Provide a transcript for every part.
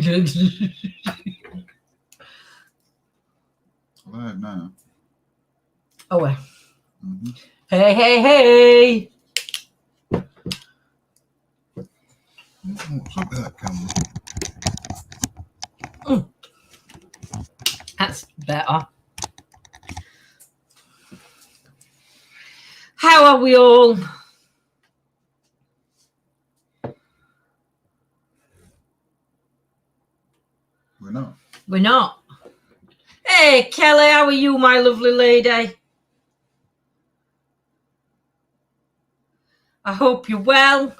decided. Live now. Oh, well. Mm-hmm. Hey. What's up with that camera? That's better. How are we all? We're not. Hey, Kelly, how are you, my lovely lady? I hope you're well.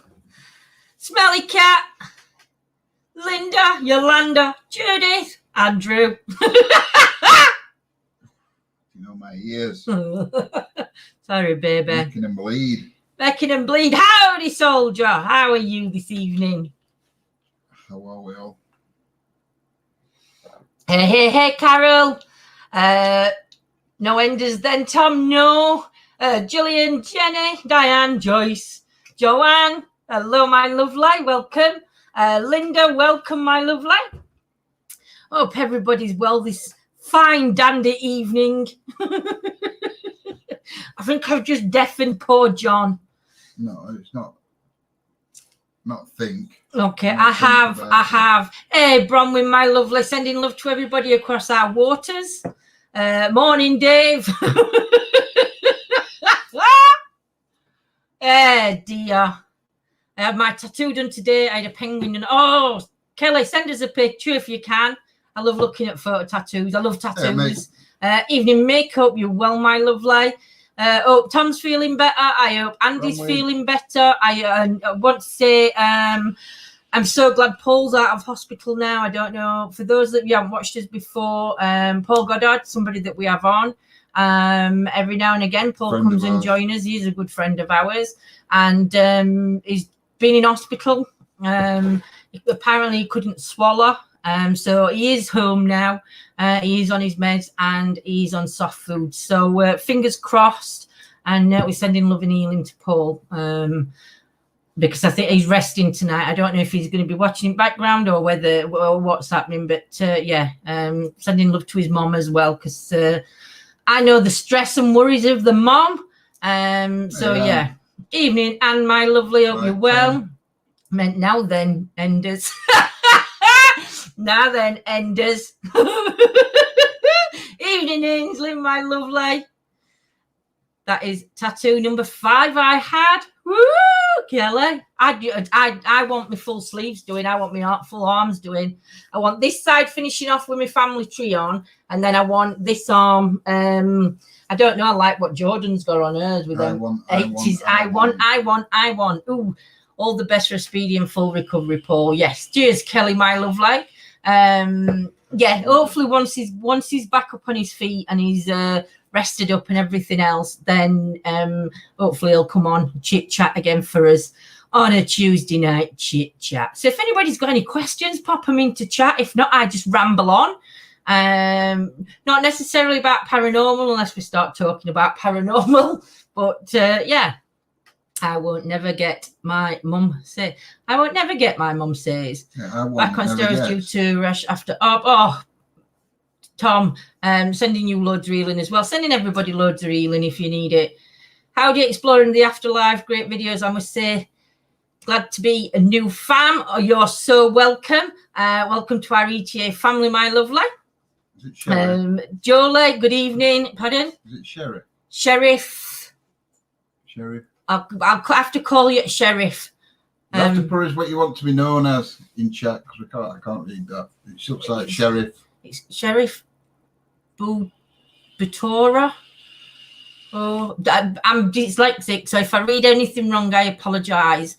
Smelly Cat, Linda, Yolanda, Judith, Andrew. You know my ears. Sorry, baby. Making them bleed. Making them bleed. Howdy, soldier. How are you this evening? How are we all? Hey, Carol. No enders then, Tom. No. Gillian, Jenny, Diane, Joyce, Joanne. Hello, my lovely. Welcome. Linda, welcome, my lovely. Hope everybody's well this fine, dandy evening. I think I've just deafened poor John. No, it's not. Not think. Okay, I have. Hey, Bronwyn, my lovely, sending love to everybody across our waters. Morning, Dave. Dear. I had my tattoo done today. I had a penguin. And Kelly, send us a picture if you can. I love looking at photo tattoos. I love tattoos. Evening makeup, you're well, my lovely. Hope Tom's feeling better. I hope Andy's feeling better. I want to say I'm so glad Paul's out of hospital now. I don't know. For those that you haven't watched us before, Paul Goddard, somebody that we have on every now and again. Paul comes and joins us. He's a good friend of ours. And he's been in hospital. Apparently he couldn't swallow. So he is home now. He is on his meds and he's on soft food. So fingers crossed. And we're sending love and healing to Paul because I think he's resting tonight. I don't know if he's going to be watching in background or what's happening. But sending love to his mom as well because I know the stress and worries of the mom. Yeah. Evening, and my lovely, hope you're well. Meant now then, enders. Now then, enders. Evening, Ainsley, my lovely. That is tattoo number 5 I had. Woo, Kelly. I want my full sleeves doing. I want my full arms doing. I want this side finishing off with my family tree on, and then I want this arm. I don't know. I like what Jordan's got on hers with them 80s. I want. Ooh, all the best for a speedy and full recovery, Paul. Yes. Cheers, Kelly, my lovely. Hopefully once he's back up on his feet and he's rested up and everything else, then hopefully he'll come on chit chat again for us on a Tuesday night chit chat. So if anybody's got any questions, pop them into chat. If not, I just ramble on. Not necessarily about paranormal unless we start talking about paranormal, but I won't never get my mum say. I won't never get my mum says. Back on stairs due to rush after. Tom, sending you loads of healing as well. Sending everybody loads of healing if you need it. Howdy, exploring the afterlife. Great videos, I must say. Glad to be a new fam. You're so welcome. Welcome to our ETA family, my lovely. Is it Sheriff? Jolie, good evening. Pardon? Is it Sheriff? Sheriff. I'll have to call you Sheriff. You have to put us what you want to be known as in chat because I can't read that. It looks like Sheriff. It's Sheriff Butora. Oh, I'm dyslexic, so if I read anything wrong, I apologise.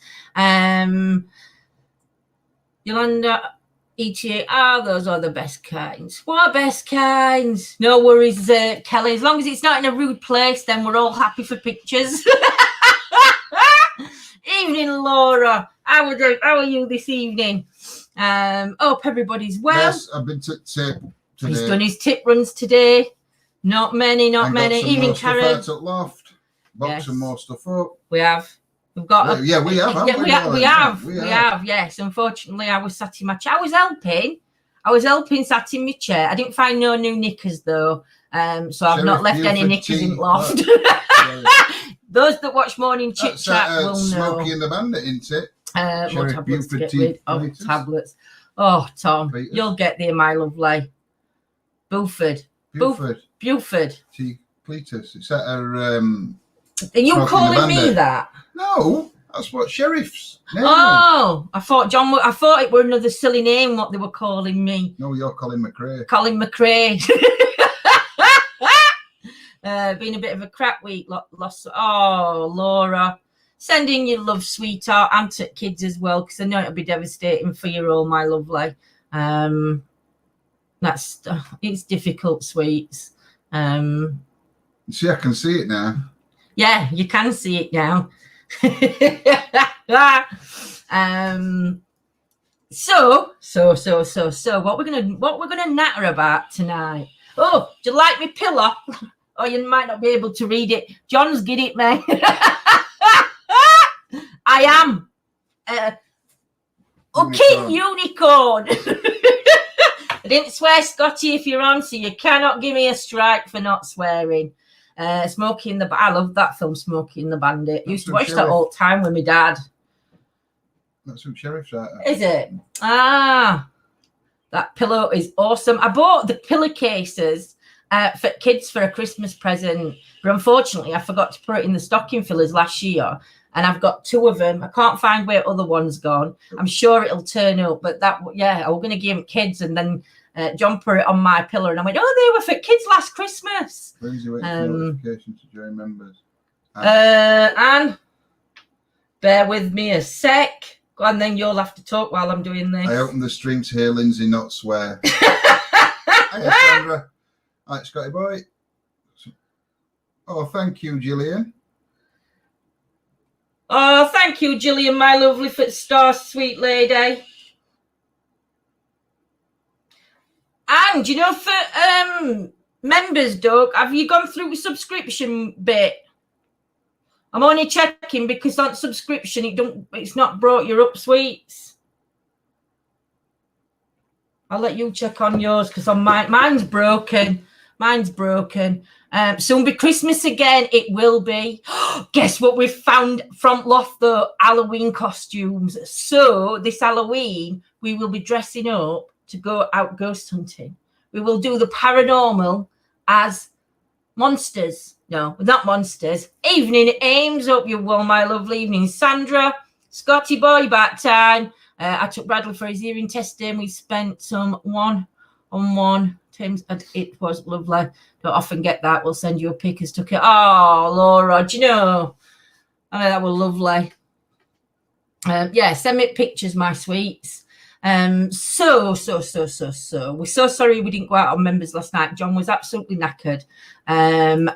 Yolanda, ETA, those are the best kinds. What best kinds? No worries, Kelly. As long as it's not in a rude place, then we're all happy for pictures. Evening, Laura. How are you this evening? Hope everybody's well. Yes, I've been to tip today. He's done his tip runs today. Not many. Even Karen. Loft. Box some more stuff up. We have. We've got we have. We have. Yes, unfortunately, I was sat in my chair. I was helping sat in my chair. I didn't find no new knickers though, so I've not left any knickers in loft. Those that watch morning chit chat will know. Smokey and the Bandit, isn't it? What tablets to get rid of? Tablets. Oh, Tom, you'll get there, my lovely. Buford. T. Cletus. It's at her. Are you calling me that? No, that's what Sheriff's name is. I thought I thought it were another silly name what they were calling me. No, you're Colin McRae. Colin McRae. Been a bit of a crap week. Lost. Oh, Laura. Sending your love, sweetheart, and to kids as well, because I know it'll be devastating for you all, my lovely. It's difficult, sweets. See, I can see it now. Yeah, you can see it now. So what we're gonna natter about tonight? Oh, do you like me pillow? Oh, you might not be able to read it. John's get it, man. I am unicorn. I didn't swear, Scotty, if you're on, so you cannot give me a strike for not swearing. Smokey and the I love that film, Smokey and the Bandit. Used to watch that all the time with my dad. That's from Sheriff's right. Is it? That pillow is awesome. I bought the pillowcases for kids for a Christmas present, but unfortunately I forgot to put it in the stocking fillers last year. And I've got 2 of them. I can't find where other one's gone. I'm sure it'll turn up. But I was going to give them kids. And then John put it on my pillow. And I went, oh, they were for kids last Christmas. Lindsay waiting for notification to join members. Anne, bear with me a sec. Go on, then you'll have to talk while I'm doing this. I opened the stream to hear Lindsay not swear. Hey, Sandra. All right, Scotty boy. Oh, thank you, Gillian. Oh, thank you, Gillian, my lovely star, sweet lady. And, you know, for members, Doug, have you gone through the subscription bit? I'm only checking because on subscription, it's not brought you up, sweets. I'll let you check on yours because on mine's broken. Soon be Christmas again. It will be. Guess what we've found from Loft, though? Halloween costumes. So this Halloween, we will be dressing up to go out ghost hunting. We will do the paranormal as monsters. No, not monsters. Evening Ames. Up you will, my lovely evening. Sandra, Scotty boy, back time. I took Bradley for his hearing testing. We spent some one-on-one times, and it was lovely. Don't often get that. We'll send you a pic as took it. Oh, Laura, do you know? That was lovely. Send me pictures, my sweets. So. We're so sorry we didn't go out on members last night. John was absolutely knackered, and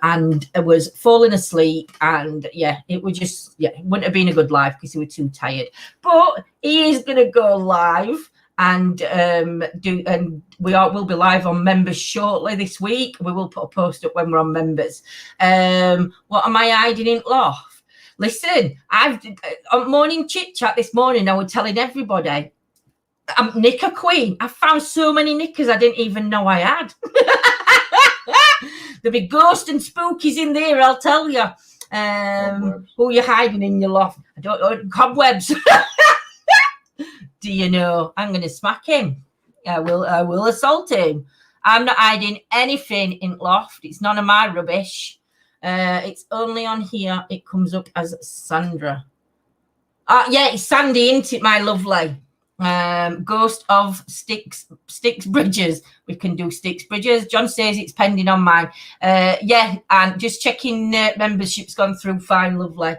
was falling asleep. And it wouldn't have been a good live because he was too tired. But he is going to go live. And we'll be live on members shortly this week. We will put a post up when we're on members. What am I hiding in loft? Listen, on morning chit chat this morning, I was telling everybody, I'm knicker queen. I found so many knickers I didn't even know I had. There'll be ghosts and spookies in there, I'll tell you. Who are you hiding in your loft? I don't know. Cobwebs. Do you know? I'm going to smack him. I will assault him. I'm not hiding anything in loft. It's none of my rubbish. It's only on here. It comes up as Sandra. It's Sandy, isn't it, my lovely? Ghost of Sticks Bridges. We can do Sticks Bridges. John says it's pending on mine. And just checking membership's gone through fine, lovely.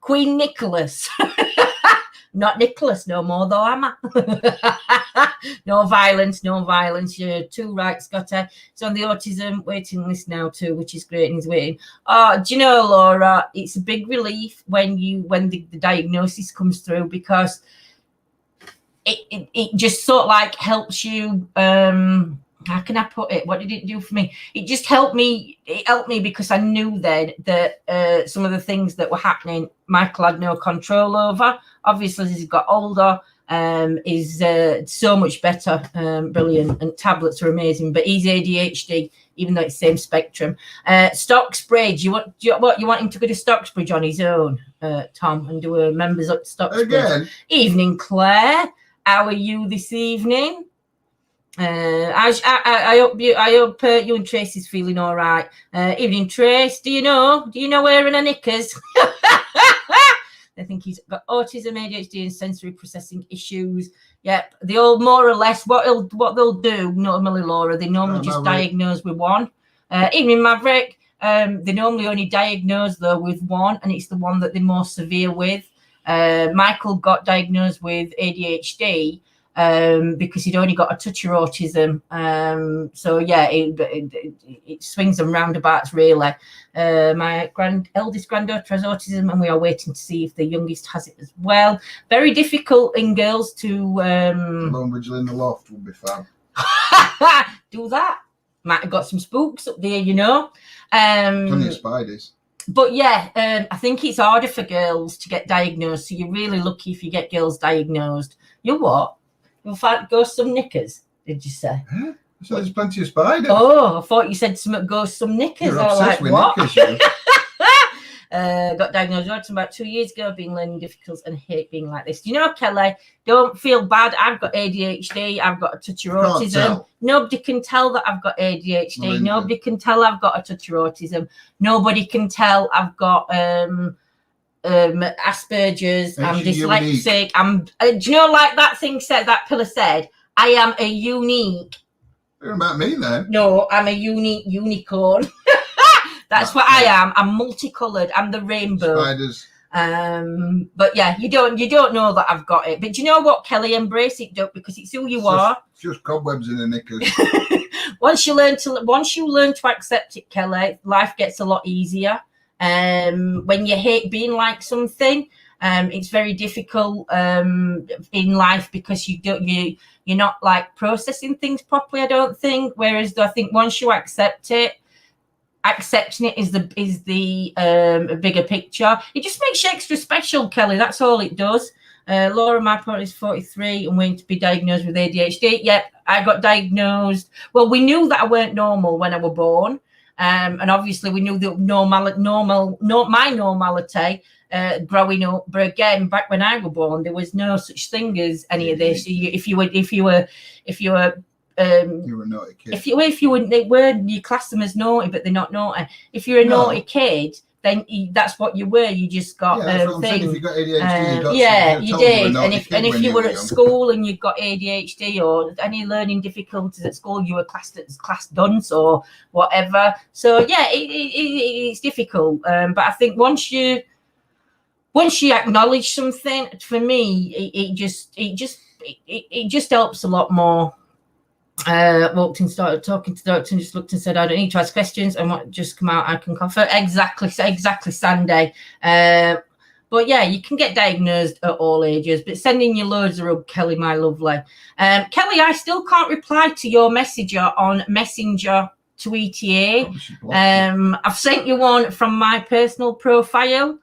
Queen Nicholas. Not Nicholas no more, though, am I? No violence. You're too right, Scotty. It's on the autism waiting list now, too, which is great, and he's waiting. Do you know, Laura, it's a big relief when the diagnosis comes through, because it just sort of like helps you how can I put it? What did it do for me? It just helped me. It helped me because I knew then that some of the things that were happening, Michael had no control over. Obviously, as he got older, is so much better, brilliant, and tablets are amazing. But he's ADHD, even though it's same spectrum. Stocksbridge, you want him to go to Stocksbridge on his own, Tom, and do a members up to Stocksbridge Again. Evening, Claire. How are you this evening? I hope you and Tracy's feeling all right. Evening, Trace. Do you know wearing her knickers? I think he's got autism, ADHD, and sensory processing issues. Yep, they all more or less what they'll do normally, Laura. They normally just diagnose with one. Evening, Maverick. They normally only diagnose though with one, and it's the one that they're more severe with. Michael got diagnosed with ADHD. Because he'd only got a touch of autism. So yeah, it swings and roundabouts really. My eldest granddaughter has autism, and we are waiting to see if the youngest has it as well. Very difficult in girls to Lone vigil in the loft would be fun. do that. Might have got some spooks up there, you know. Plenty of spiders. But yeah, I think it's harder for girls to get diagnosed. So you're really lucky if you get girls diagnosed. You what? You'll find ghost some knickers, did you say? Huh? So there's plenty of spiders. Oh, I thought you said some ghost some knickers. You're I was obsessed like, with what? knickers, you. Got diagnosed with autism about 2 years ago, being learning difficult and hate being like this. You know, Kelly, don't feel bad. I've got ADHD. I've got a touch of autism. Tell. Nobody can tell that I've got ADHD. Lindsay. Nobody can tell I've got a touch of autism. Nobody can tell I've got Asperger's. I'm dyslexic. Do you know, like that thing said, that pillar said, I am a unique. What about me then? No, I'm a unique unicorn. That's what I am. I'm multicolored. I'm the rainbow. Spiders. But yeah, you don't know that I've got it. But do you know what, Kelly? Embrace it, don't, because it's who you are. Just cobwebs in the knickers. Once you learn to accept it, Kelly, life gets a lot easier. When you hate being like something, it's very difficult in life because you're not like processing things properly, I don't think. Whereas I think once you accept it, accepting it is the bigger picture. It just makes you extra special, Kelly. That's all it does. Laura, my partner, is 43 and waiting to be diagnosed with ADHD. Yep, I got diagnosed. Well, we knew that I weren't normal when I was born. And obviously we knew that my normality growing up, but again, back when I was born, there was no such thing as any of this. If you were you were a naughty kid. If you were, you class them as naughty, but they're not naughty. If you're a naughty kid, then that's what you were. You just got thing. If you got ADHD, you did. And if you were at school and you got ADHD or any learning difficulties at school, you were classed as class dunce or whatever. So yeah, it's difficult. But I think once you acknowledge something, for me, it just helps a lot more. Walked in, started talking to the doctor, and just looked and said, "I don't need to ask questions. And what just come out, I can confirm." Exactly, Sunday. But yeah, you can get diagnosed at all ages. But sending you loads of rub, Kelly, my lovely. Kelly, I still can't reply to your messenger on Messenger to ETA. I've sent you one from my personal profile,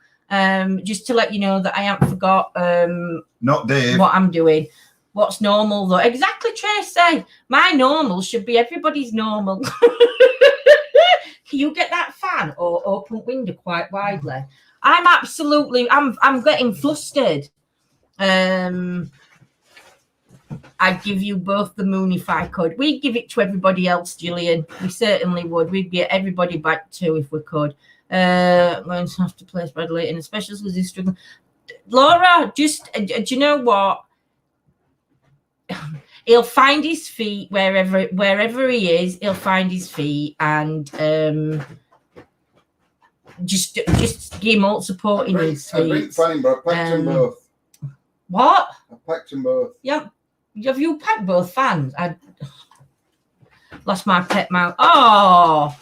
just to let you know that I haven't forgot not Dave. What I'm doing. What's normal though? Exactly, Tracy. My normal should be everybody's normal. Can you get that fan or open window quite widely? I'm getting flustered. I'd give you both the moon if I could. We'd give it to everybody else, Gillian. We certainly would. We'd get everybody back too if we could. I'm going to have to place Bradley in, especially because he's struggling. Laura, just do you know what? He'll find his feet wherever he is. He'll find his feet, and just give him all support he needs. Fine, but I packed them both. What? I packed them both. Yeah. Have you packed both fans? I lost my pet mouse. Oh,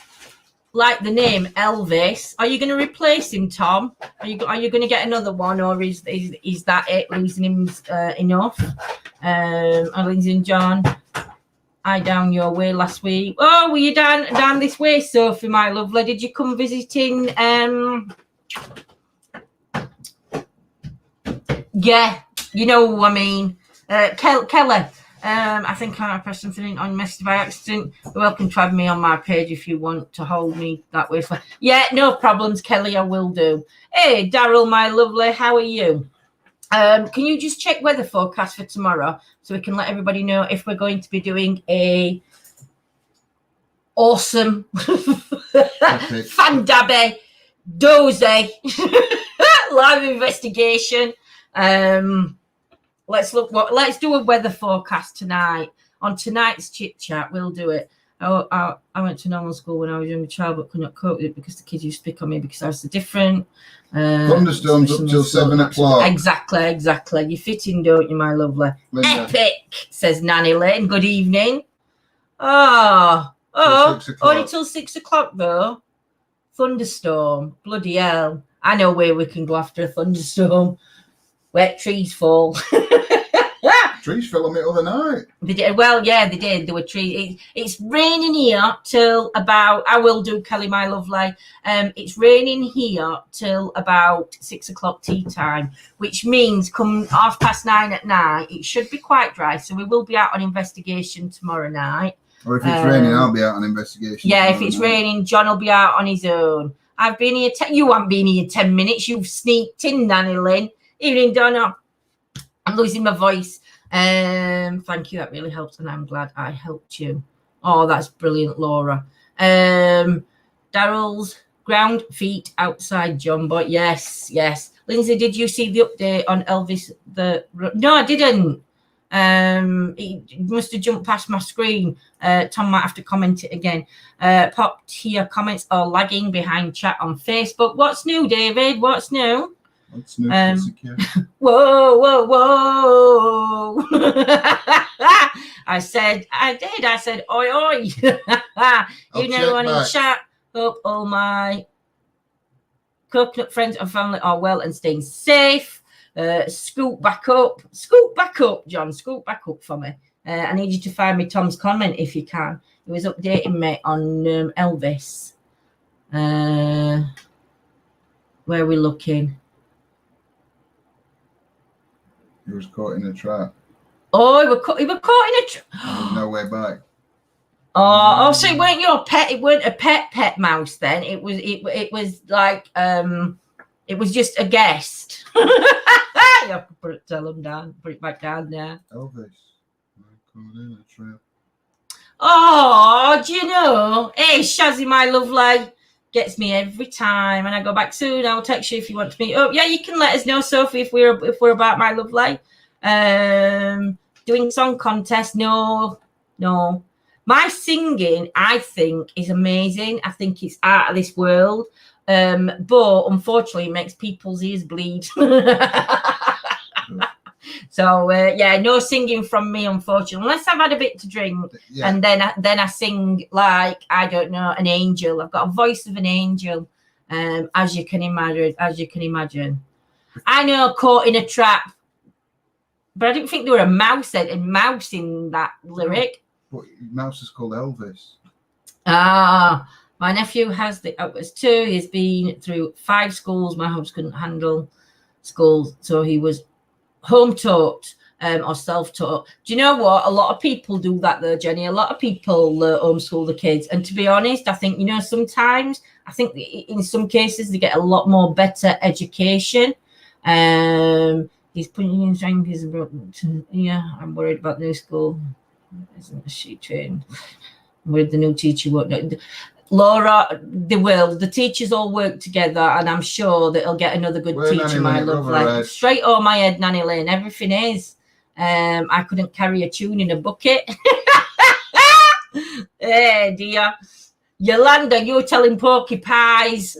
like the name Elvis. Are you going to replace him, Tom? Are you going to get another one, or is that it? Losing him enough? Lindsay and John. I down your way last week. Oh, were you down this way, Sophie, my lovely? Did you come visiting? Yeah, you know who I mean. Kelly. I think I pressed something on message by accident. You're welcome to add me on my page if you want to hold me that way. Yeah, no problems, Kelly. I will do. Hey, Daryl, my lovely. How are you? Can you just check weather forecast for tomorrow so we can let everybody know if we're going to be doing a awesome Fandabby dozy live investigation. Let's do a weather forecast tonight. On tonight's chit chat, we'll do it. I went to normal school when I was a young child, but could not cope with it because the kids used to pick on me because I was so different. Thunderstorms up till 7 o'clock. Exactly. You fit in, don't you, my lovely? Linda. Epic, says Nanny Lane. Good evening. Only till 6 o'clock though. Thunderstorm. Bloody hell. I know where we can go after a thunderstorm. Where trees fall. Trees fell on me the other night. They did. Well, yeah, they did. There were trees. It's raining here till about. I will do, Kelly, my lovely. It's raining here till about 6 o'clock tea time, which means come 9:30 at night, it should be quite dry. So we will be out on investigation tomorrow night. Or if it's raining, I'll be out on investigation. Yeah, if it's raining, John will be out on his own. I've been here. You haven't been here 10 minutes. You've sneaked in, Nanny Lynn. Evening, Donna. I'm losing my voice. Thank you. That really helps, and I'm glad I helped you. Oh, that's brilliant, Laura. Daryl's ground feet outside John, but yes. Lindsay, did you see the update on Elvis? No, I didn't. He must have jumped past my screen. Tom might have to comment it again. Popped here comments are lagging behind chat on Facebook. What's new, David? What's new? What's new? Whoa. I said, oi. You know, on in chat. Hope all my coconut friends and family are well and staying safe. Scoot back up, John. Scoot back up for me. I need you to find me Tom's comment if you can. He was updating me on Elvis. Where are we looking? He was caught in a trap. Oh, he were caught in a trap. There's no way back. Oh, so it weren't your pet. It weren't a pet mouse then. It was like it was just a guest. You have to put it back down there. Elvis, caught in a trap. Oh, do you know? Hey, Shazzy, my lovely, gets me every time, and I go back soon. I'll text you if you want to meet up. Yeah, you can let us know, Sophie, if we're about my lovely. Doing song contest? No. My singing, I think, is amazing. I think it's out of this world. But unfortunately, it makes people's ears bleed. So no singing from me, unfortunately, unless I've had a bit to drink, and then I sing like, I don't know, an angel. I've got a voice of an angel, as you can imagine. I know, caught in a trap, but I didn't think there were a mouse in that lyric. But mouse is called Elvis. My nephew has the outwards too. He's been through 5 schools. My hubs couldn't handle schools, so he was home taught or self-taught. Do you know what? A lot of people do that though, Jenny. A lot of people homeschool the kids. And to be honest, I think, sometimes, I think in some cases they get a lot more better education. He's putting in strength. I'm worried about new school. Isn't she trained? With the new teacher won't. Laura, they will. The teachers all work together, and I'm sure that he'll get another good teacher, my lovely. Straight over my head, Nanny Lane. Everything is. I couldn't carry a tune in a bucket. Hey, dear. Yolanda, you're telling porcupines.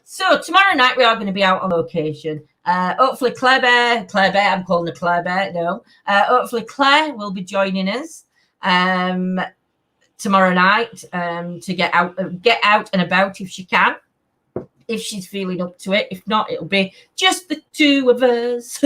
So tomorrow night we are going to be out on location. Hopefully Claire Bear, I'm calling her Claire Bear, no. Hopefully Claire will be joining us tomorrow night to get out and about if she can, if she's feeling up to it. If not, it'll be just the two of us.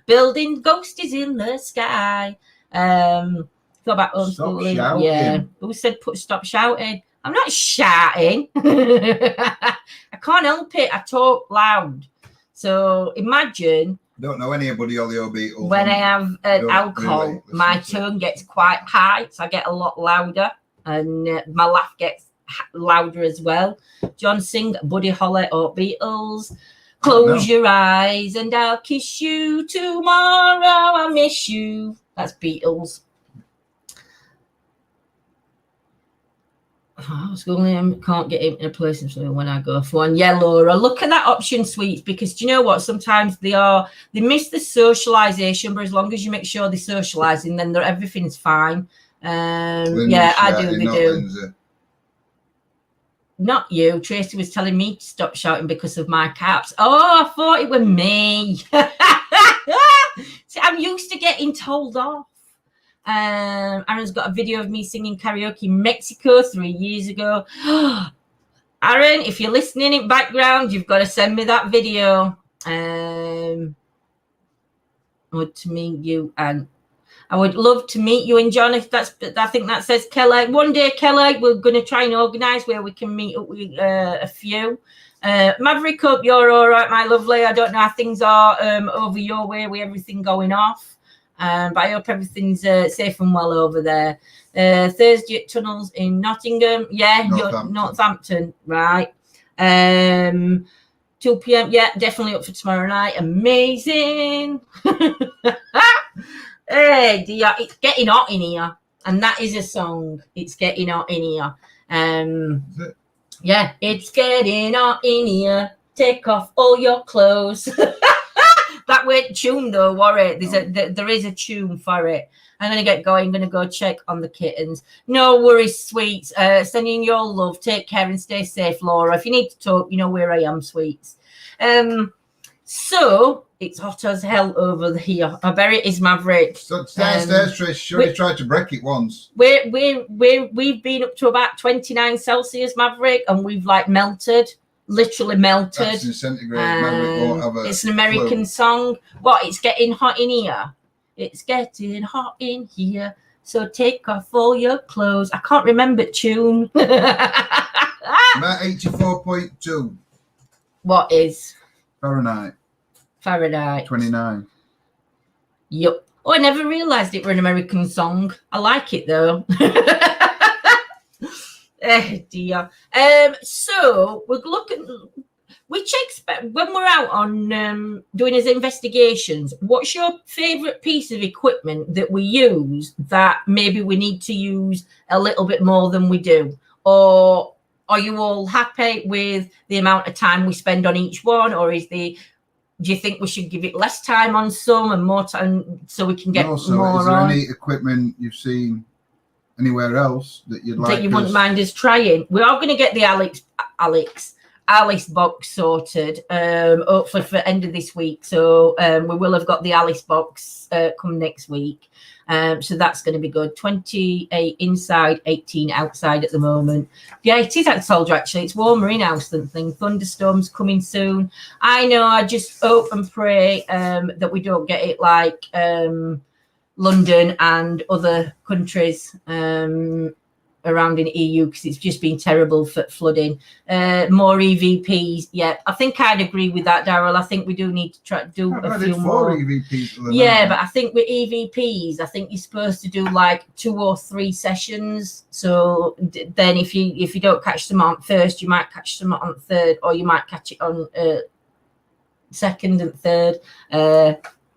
Building ghosts in the sky. Thought about homeschooling. Stop shouting. Yeah. Who said stop shouting? I'm not shouting. I can't help it. I talk loud. So imagine. Don't know anybody on the Beatles. When I have alcohol, really my tone gets quite high, so I get a lot louder, and my laugh gets louder as well. John, sing Buddy Holly or Beatles. Close your eyes and I'll kiss you tomorrow. I miss you. That's Beatles. Schooling can't get in a place when I go for one. Yeah, Laura, look at that option, sweets, because do you know what? Sometimes they miss the socialization, but as long as you make sure they're socializing, then everything's fine. Yeah, I do. They do. Lindsay. Not you. Tracy was telling me to stop shouting because of my caps. Oh, I thought it was me. See, I'm used to getting told off. Aaron's got a video of me singing karaoke in Mexico 3 years ago. Aaron, if you're listening in background, you've got to send me that video. Would to meet you, and I would love to meet you and John. I think that says Kelly. One day, Kelly, we're going to try and organise where we can meet up with a few. Maverick, hope you're all right, my lovely. I don't know how things are over your way with everything going off. But I hope everything's safe and well over there. Thursday at Tunnels in Nottingham. Yeah, Northampton, right. 2 p.m. Yeah, definitely up for tomorrow night. Amazing. Hey, dear, it's getting hot in here. And that is a song. It's getting hot in here. Yeah, it's getting hot in here. Take off all your clothes. That weren't tune though, Warwick. There is a tune for it. I'm going to get going. I'm going to go check on the kittens. No worries, sweets. Sending your love. Take care and stay safe, Laura. If you need to talk, you know where I am, sweets. So it's hot as hell over here. I bet it is, Maverick. So stairs, Trish. She already tried to break it once. We've been up to about 29 Celsius, Maverick, and we've like melted. Literally melted. That's in centigrade. It's an American song. What? It's getting hot in here. It's getting hot in here. So take off all your clothes. I can't remember tune. About 84.2. What is? Fahrenheit. 29. Yup. Oh, I never realised it were an American song. I like it though. Oh dear. So we're looking. Which when we're out on doing his investigations, what's your favourite piece of equipment that we use that maybe we need to use a little bit more than we do? Or are you all happy with the amount of time we spend on each one? Or do you think we should give it less time on some and more time so we can get more on? Is there any equipment you've seen anywhere else that you'd like? That you wouldn't mind us trying? We are going to get the Alice box sorted, hopefully for end of this week. So we will have got the Alice box come next week. So that's going to be good. 28 inside, 18 outside at the moment. Yeah, it is at Soldier actually. It's warmer in house than thing. Thunderstorms coming soon. I know. I just hope and pray that we don't get it like London and other countries around in EU, because it's just been terrible for flooding. More EVPs. Yeah, I think I'd agree with that, Daryl. I think we do need to try to do a few more EVPs. Yeah, but I think with EVPs, I think you're supposed to do like 2 or 3 sessions. So then if you don't catch them on first, you might catch them on third, or you might catch it on second and third.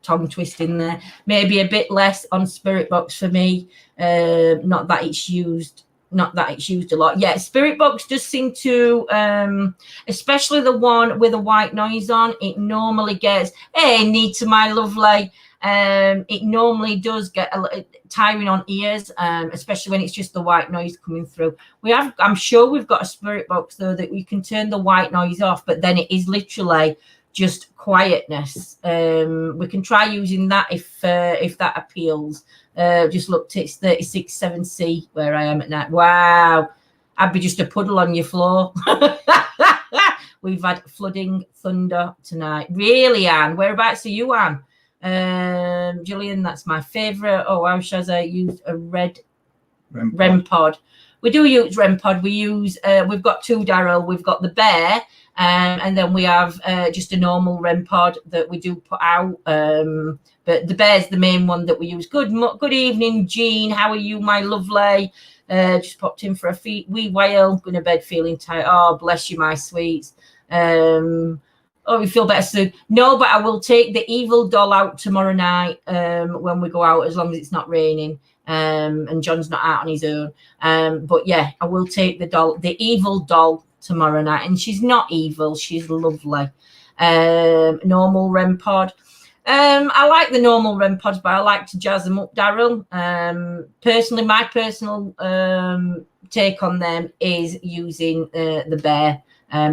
Tongue twist in there. Maybe a bit less on Spirit Box for me. Not that it's used a lot. Yeah, Spirit Box does seem to, especially the one with a white noise on, it normally gets, hey, Nita, my lovely. It normally does get a little tiring on ears, especially when it's just the white noise coming through. I'm sure we've got a Spirit Box though that we can turn the white noise off, but then it is literally just quietness. We can try using that if that appeals. Just looked, it's 36.7C where I am at night. Wow, I'd be just a puddle on your floor. We've had flooding thunder tonight. Really, Anne? Whereabouts are you, Anne? Julian, that's my favourite. Oh, how shall I use a red REM pod. pod? We do use REM pod. We use, we've got two, Daryl. We've got the bear, and then we have just a normal REM pod that we do put out. But the bear's the main one that we use. Good evening, Jean. How are you, my lovely? Just popped in for a wee while. Going to bed feeling tired. Oh, bless you, my sweets. Oh, we feel better soon. No, but I will take the evil doll out tomorrow night when we go out, as long as it's not raining and John's not out on his own. But yeah, I will take the evil doll tomorrow night. And she's not evil. She's lovely. Normal REM pod. I like the normal REM pods, but I like to jazz them up, Daryl. Personally, my personal take on them is using the bear.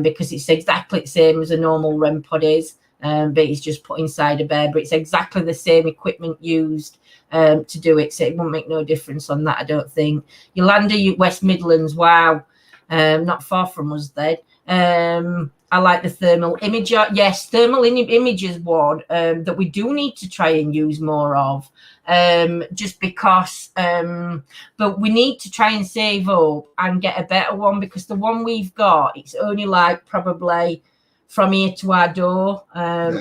Because it's exactly the same as a normal REM pod is, but it's just put inside a bear, but it's exactly the same equipment used to do it, so it won't make no difference on that, I don't think. Yolanda, West Midlands, wow, not far from us then. I like the thermal imager. Yes, thermal imagers one that we do need to try and use more of, just because, but we need to try and save up and get a better one, because the one we've got, it's only like probably from here to our door,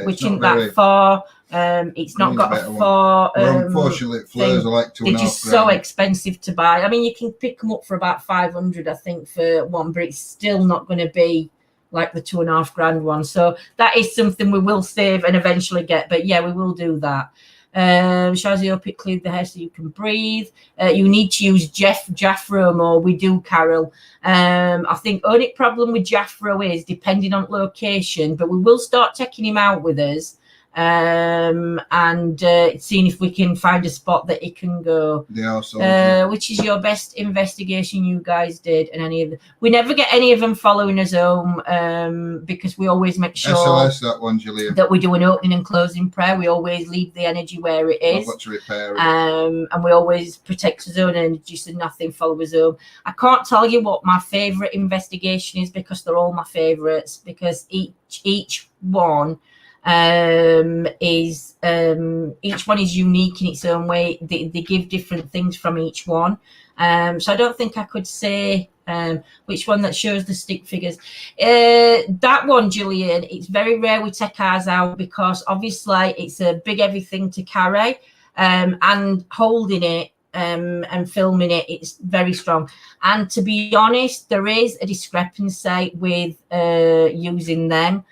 which isn't that far. It's not got a far. Unfortunately, flares are like £2.5 grand. They're just so expensive to buy. I mean, you can pick them up for about 500, I think, for one, but it's still not going to be like the £2.5 grand one. So that is something we will save and eventually get. But yeah, we will do that. Shazzy up, it cleared the hair so you can breathe. You need to use Jaffro more. We do, Carol. I think only problem with Jaffro is depending on location, but we will start taking him out with us. And seeing if we can find a spot that he can go. Which is your best investigation you guys did? And any of we never get any of them following us home, because we always make sure SLS, that one, Julian, that we do an opening and closing prayer. We always leave the energy where it is. I've got to repair it. And we always protect his own energy so nothing follows us home. I can't tell you what my favorite investigation is, because they're all my favorites, because each one is each one is unique in its own way. They give different things from each one, so I don't think I could say which one that shows the stick figures. That one, Julian, it's very rare we take ours out, because obviously it's a big heavy thing to carry, and holding it and filming it, it's very strong. And to be honest, there is a discrepancy with using them.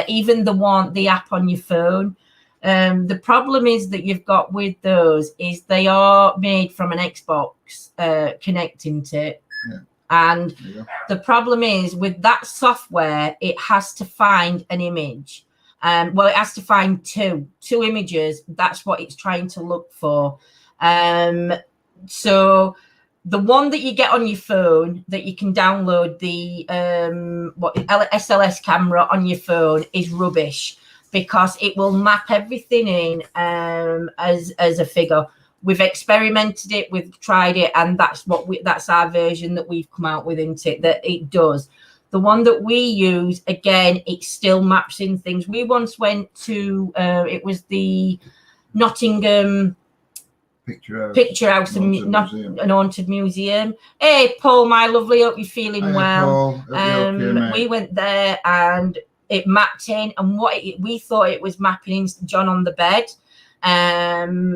Even the app on your phone. The problem is that you've got with those is they are made from an Xbox connecting to it. Yeah. And the problem is with that software, it has to find an image. Well, it has to find two images. That's what it's trying to look for. So the one that you get on your phone that you can download, the SLS camera on your phone, is rubbish, because it will map everything in as a figure. We've experimented it, we've tried it, and that's our version that we've come out with, isn't it? That it does. The one that we use, again, it still maps in things. We once went to it was the Nottingham Picture House, and not an haunted museum. Hey, Paul, my lovely, hope you're feeling well. Okay, we went there and it mapped in, and we thought it was mapping in John on the bed,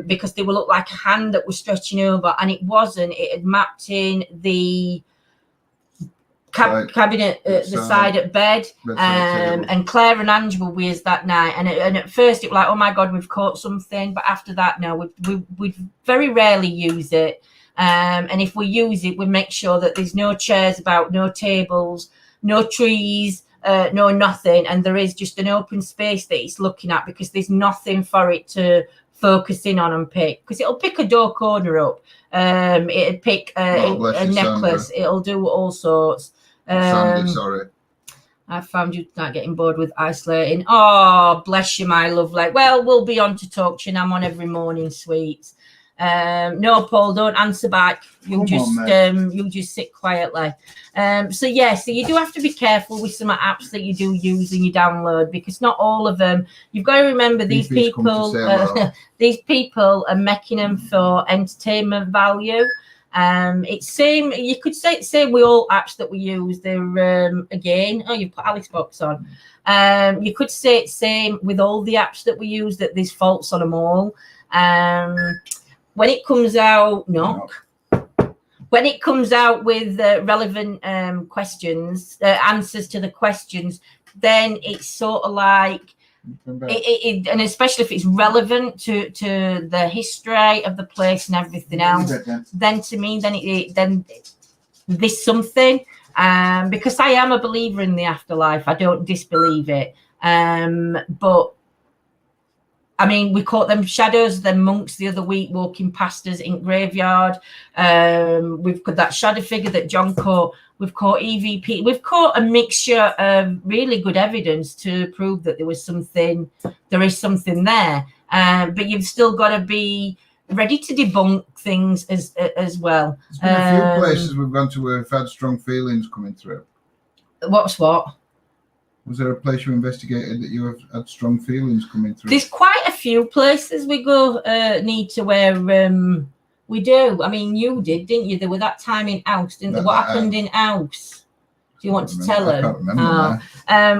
because they would look like a hand that was stretching over, and it wasn't. It had mapped in the cabinet at the side at bed, and Claire and Angela were with us that night, and at first it was like, oh my god, we've caught something, but after that, no, we very rarely use it, and if we use it, we make sure that there's no chairs about, no tables, no trees, no nothing, and there is just an open space that it's looking at, because there's nothing for it to focus in on and pick, because it'll pick a door corner up, it'll pick a necklace, it'll do all sorts. Sandy, sorry. I found you not getting bored with isolating. Oh, bless you, my lovely. Well, we'll be on to talk to you, and I'm on every morning, sweets. No, Paul, don't answer back. You just sit quietly. So you do have to be careful with some apps that you do use and you download, because not all of them. You've got to remember these people. These people are making them for entertainment value. It's same. You could say it's same with all apps that we use. They're again. Oh, you put Alex Box on. You could say it's same with all the apps that we use, that there's faults on them all. When it comes out, when it comes out with relevant questions, answers to the questions, then it's sort of like, and especially if it's relevant to the history of the place and everything else, then to me, then there's something. Because I am a believer in the afterlife, I don't disbelieve it. But I mean, we caught them shadows, them monks the other week walking past us in graveyard. We've got that shadow figure that John caught. We've caught EVP. We've caught a mixture of really good evidence to prove that there is something there. But you've still got to be ready to debunk things as well. There's been a few places we've gone to where we've had strong feelings coming through. What's what? Was there a place you investigated that you have had strong feelings coming through? There's quite a few places we go need to where we do. I mean, you did, didn't you? There was that time in House, didn't there? What happened in House? Do you want to tell them? I can't remember.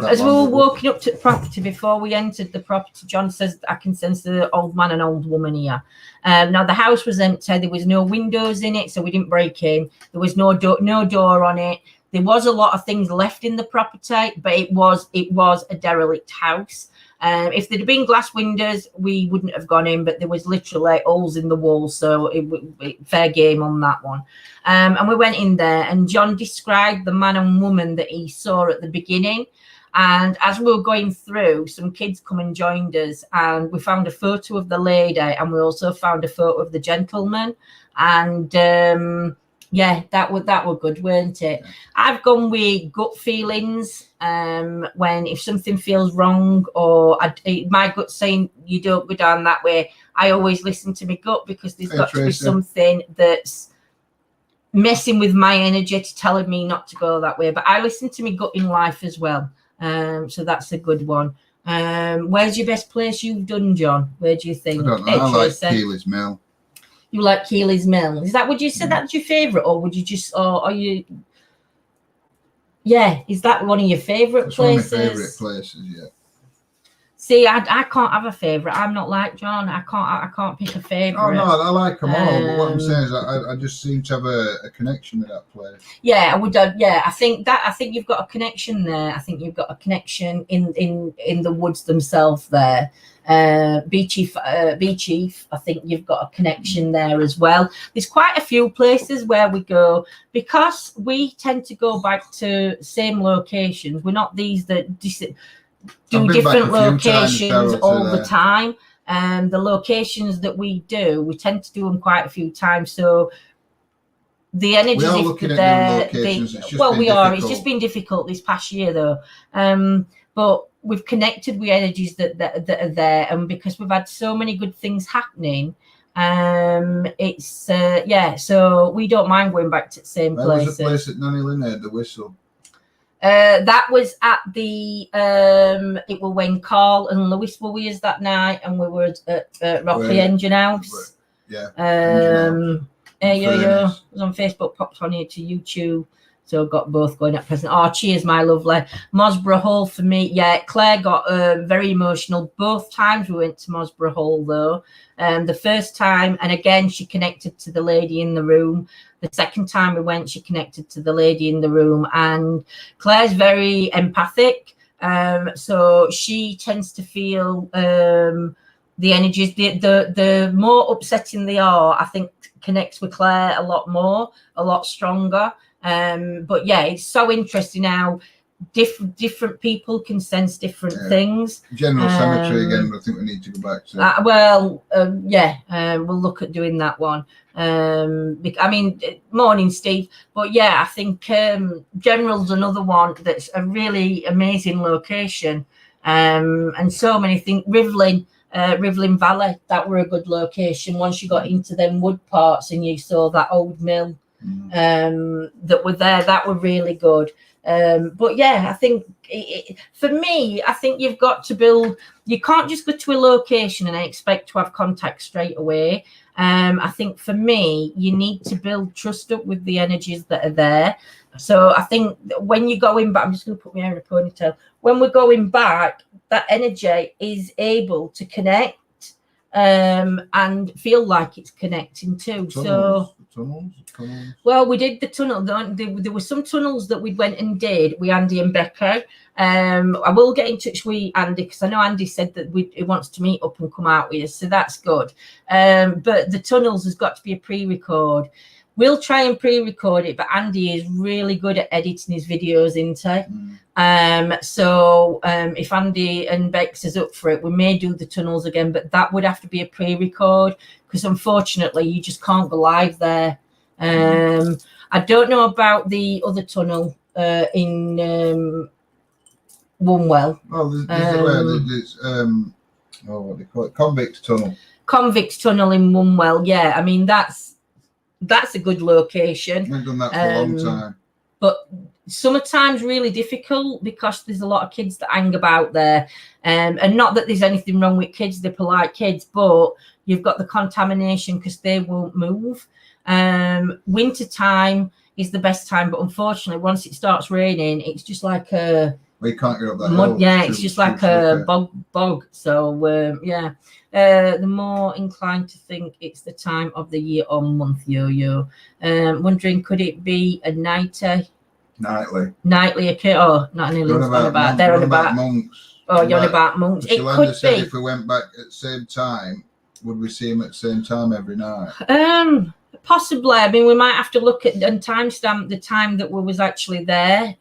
As we were walking up to the property, before we entered the property, John says, I can sense the old man and old woman here. Now, the house was empty. There was no windows in it, so we didn't break in. There was no door on it. There was a lot of things left in the property, but it was a derelict house. If there'd been glass windows, we wouldn't have gone in, but there was literally holes in the wall, so it fair game on that one. And we went in there, and John described the man and woman that he saw at the beginning. And as we were going through, some kids come and joined us, and we found a photo of the lady, and we also found a photo of the gentleman. And that were good, weren't it? Yeah. I've gone with gut feelings. When if something feels wrong, or my gut's saying you don't go down that way, I always listen to my gut, because there's got to be something that's messing with my energy to telling me not to go that way. But I listen to my gut in life as well. So that's a good one. Where's your best place you've done, John? Where do you think? I don't know. I like Keely's Mill. You like Keely's Mill? Is that, would you say that's your favourite, or would you just, or are you? Yeah, is that one of your favourite places? One of my favourite places, yeah. See, I can't have a favourite. I'm not like John. I can't pick a favourite. Oh no, I like them all. But what I'm saying is, I just seem to have a connection with that place. Yeah, I would. Yeah, I think you've got a connection there. I think you've got a connection in the woods themselves there. Bee Chief, I think you've got a connection there as well. There's quite a few places where we go, because we tend to go back to same locations. We're not these that do different locations all the time. And the locations that we do, we tend to do them quite a few times. So the energy, we are looking at new locations. It's just been difficult this past year though. But we've connected with energies that are there, and because we've had so many good things happening, it's so we don't mind going back to the same places. There was a place at Nanny Lynn had the whistle. That was at the it was when Carl and Lewis were with us that night, and we were at Rocky Engine House. Yeah. It was on Facebook, popped on here to YouTube. So got both going at present. Oh, cheers, my lovely. Mosborough Hall for me. Yeah, Claire got very emotional. Both times we went to Mosborough Hall, though. The first time, and again, she connected to the lady in the room. The second time we went, she connected to the lady in the room. And Claire's very empathic. So she tends to feel the energies. The more upsetting they are, I think connects with Claire a lot stronger. But yeah, it's so interesting how different people can sense different things. General Cemetery again, I think we need to go back to. We'll look at doing that one. I mean, morning, Steve. But yeah, I think General's another one that's a really amazing location. And so many things. Rivlin, Rivelin Valley. That were a good location. Once you got into them wood parts and you saw that old mill that were there, that were really good. But yeah, I think for me, I think you've got to build. You can't just go to a location and expect to have contact straight away. I think for me, you need to build trust up with the energies that are there. So I think when you're going back, I'm just going to put my hair in a ponytail. When we're going back, that energy is able to connect and feel like it's connecting too. Tunnels. Well, we did the tunnel. There were some tunnels that we went and did with Andy and Becca. I will get in touch with Andy because I know Andy said that he wants to meet up and come out with us, so that's good. But the tunnels has got to be a pre-record. We'll try and pre-record it, but Andy is really good at editing his videos into. So if Andy and Bex is up for it, we may do the tunnels again, but that would have to be a pre-record because unfortunately you just can't go live there. I don't know about the other tunnel in Wunwell. Well, there's what they call it, Convict Tunnel. Convict Tunnel in Wunwell, yeah. I mean that's a good location. We've done that for a long time. But summertime's really difficult because there's a lot of kids that hang about there. And not that there's anything wrong with kids, they're polite kids, but you've got the contamination because they won't move. Winter time is the best time, but unfortunately, once it starts raining, it's just like a you can't get up that mud. hill. Yeah, it's just like a bog. So yeah, the more inclined to think it's the time of the year or month. Yo. Wondering, could it be a nightly occur? Oh, not an illusion. They're on about monks. Oh, you're on about monks. It could be. Said if we went back at the same time, would we see him at the same time every night? Possibly. I mean, we might have to look at and timestamp the time that we was actually there.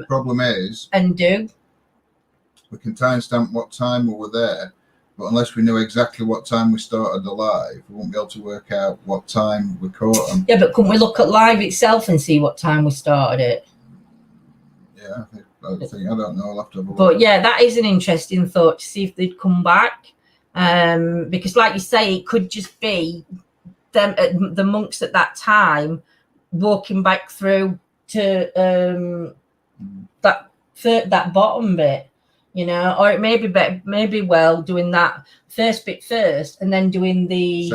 Problem is, we can timestamp what time we were there, but unless we knew exactly what time we started the live, we won't be able to work out what time we caught them. Yeah, but couldn't we look at live itself and see what time we started it? Yeah, I don't know. I'll have to have a look. But yeah, that is an interesting thought to see if they'd come back. Because like you say, it could just be them, the monks at that time, walking back through to that bottom bit, you know, or it may be better, doing that first bit first and then doing the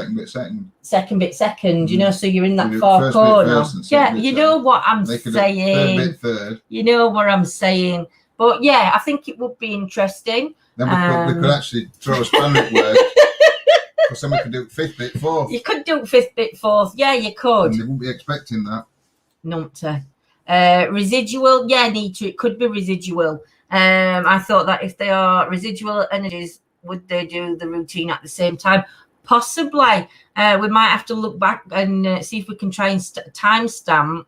second bit second, you know, so you're in that far corner. Yeah, you know what I'm saying. Third. You know what I'm saying. But yeah, I think it would be interesting. Then we could actually throw a spanner at work. Because then we could do fifth bit fourth. You could do fifth bit fourth. Yeah, you could. And they wouldn't be expecting that. Numpty. Residual. Yeah, it could be residual. I thought that if they are residual energies, would they do the routine at the same time? Possibly. We might have to look back and see if we can try and timestamp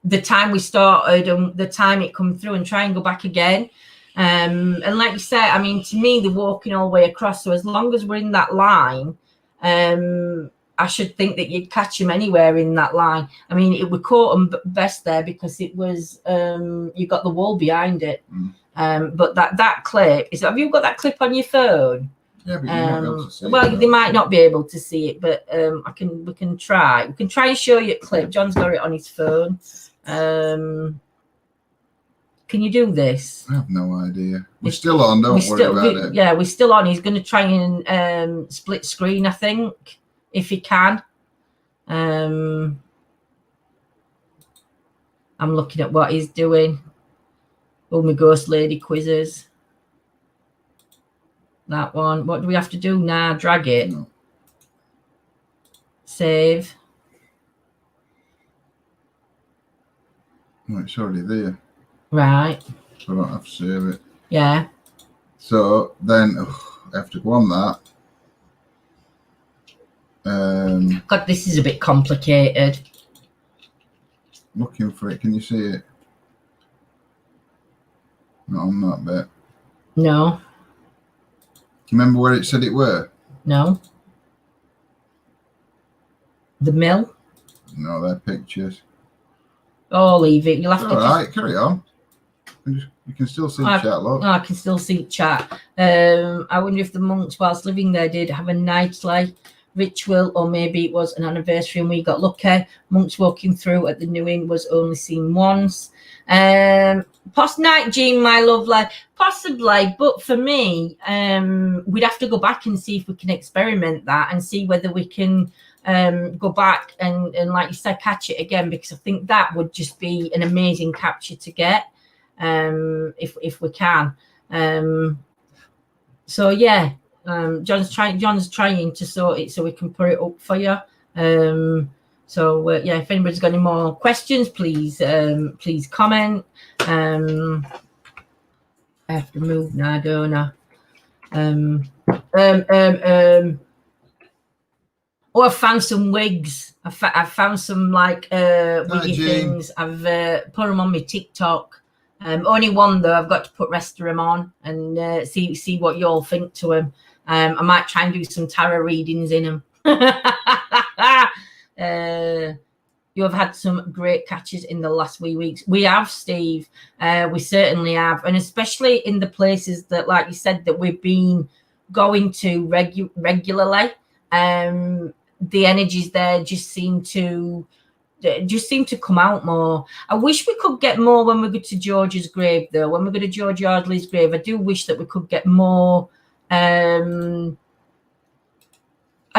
the time we started and the time it come through and try and go back again. And like you said, I mean, to me, they're walking all the way across. So as long as we're in that line, I should think that you'd catch them anywhere in that line. I mean, we caught them best there because it was, you got the wall behind it. But that clip, have you got that clip on your phone? Yeah, but you might be able to see well, they might not be able to see it, but we can try. We can try and show you a clip. John's got it on his phone. Can you do this? I have no idea. We're still on, don't worry about it. Yeah, we're still on. He's going to try and split screen, I think, if he can. I'm looking at what he's doing. Oh, my Ghost Lady quizzes. That one. What do we have to do now? Drag it. No. Save. Oh, it's already there. Right. So I don't have to save it. Yeah. So then I have to go on that. God, this is a bit complicated. Looking for it. Can you see it? Not on that bit. No. Do you remember where it said it were? No. The mill? No, they're pictures. Oh, leave it. You'll have to. All right, carry on. You can still see chat, look. I can still see chat. I wonder if the monks, whilst living there, did have a nightly ritual, or maybe it was an anniversary and we got lucky. Monks walking through at the New Inn was only seen once. Post night, Jean, my lovely, possibly, but for me, we'd have to go back and see if we can experiment that and see whether we can go back and like you said, catch it again, because I think that would just be an amazing capture to get, if we can. So yeah, John's trying to sort it so we can put it up for you. So yeah, if anybody's got any more questions, please comment. I have to move now, don't I? Oh, I found some wigs. I found some like wiggy things. I've put them on my TikTok. Only one though. I've got to put rest of them on and see what you all think to them. I might try and do some tarot readings in them. You have had some great catches in the last wee weeks. We have, Steve. We certainly have, and especially in the places that, like you said, that we've been going to regularly. The energies there just seem to come out more. I wish we could get more when we go to George's grave, though. When we go to George Yardley's grave, I do wish that we could get more. I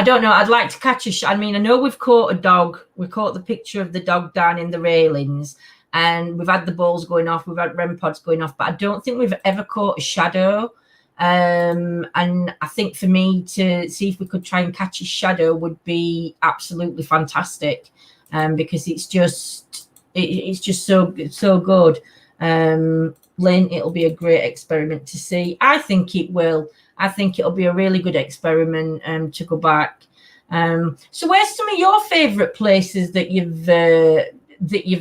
don't know. I'd like to catch a shot. I mean, I know we've caught a dog. We caught the picture of the dog down in the railings, and we've had the balls going off. We've had REM pods going off, but I don't think we've ever caught a shadow. And I think for me to see if we could try and catch a shadow would be absolutely fantastic, because it's just so good. Lynn, it'll be a great experiment to see. I think it will. I think it'll be a really good experiment to go back. So where's some of your favourite places that you've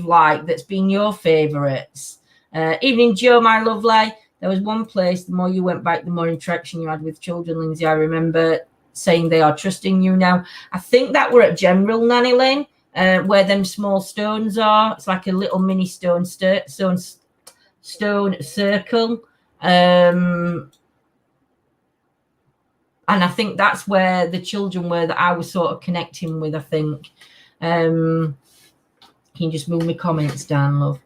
liked, that's been your favourites? Evening, Joe, my lovely. There was one place, the more you went back, the more interaction you had with children, Lindsay. I remember saying they are trusting you now. I think that we're at General, Nanny Lynn, where them small stones are. It's like a little mini stone circle. And I think that's where the children were that I was sort of connecting with, I think. Can you just move my comments down, love?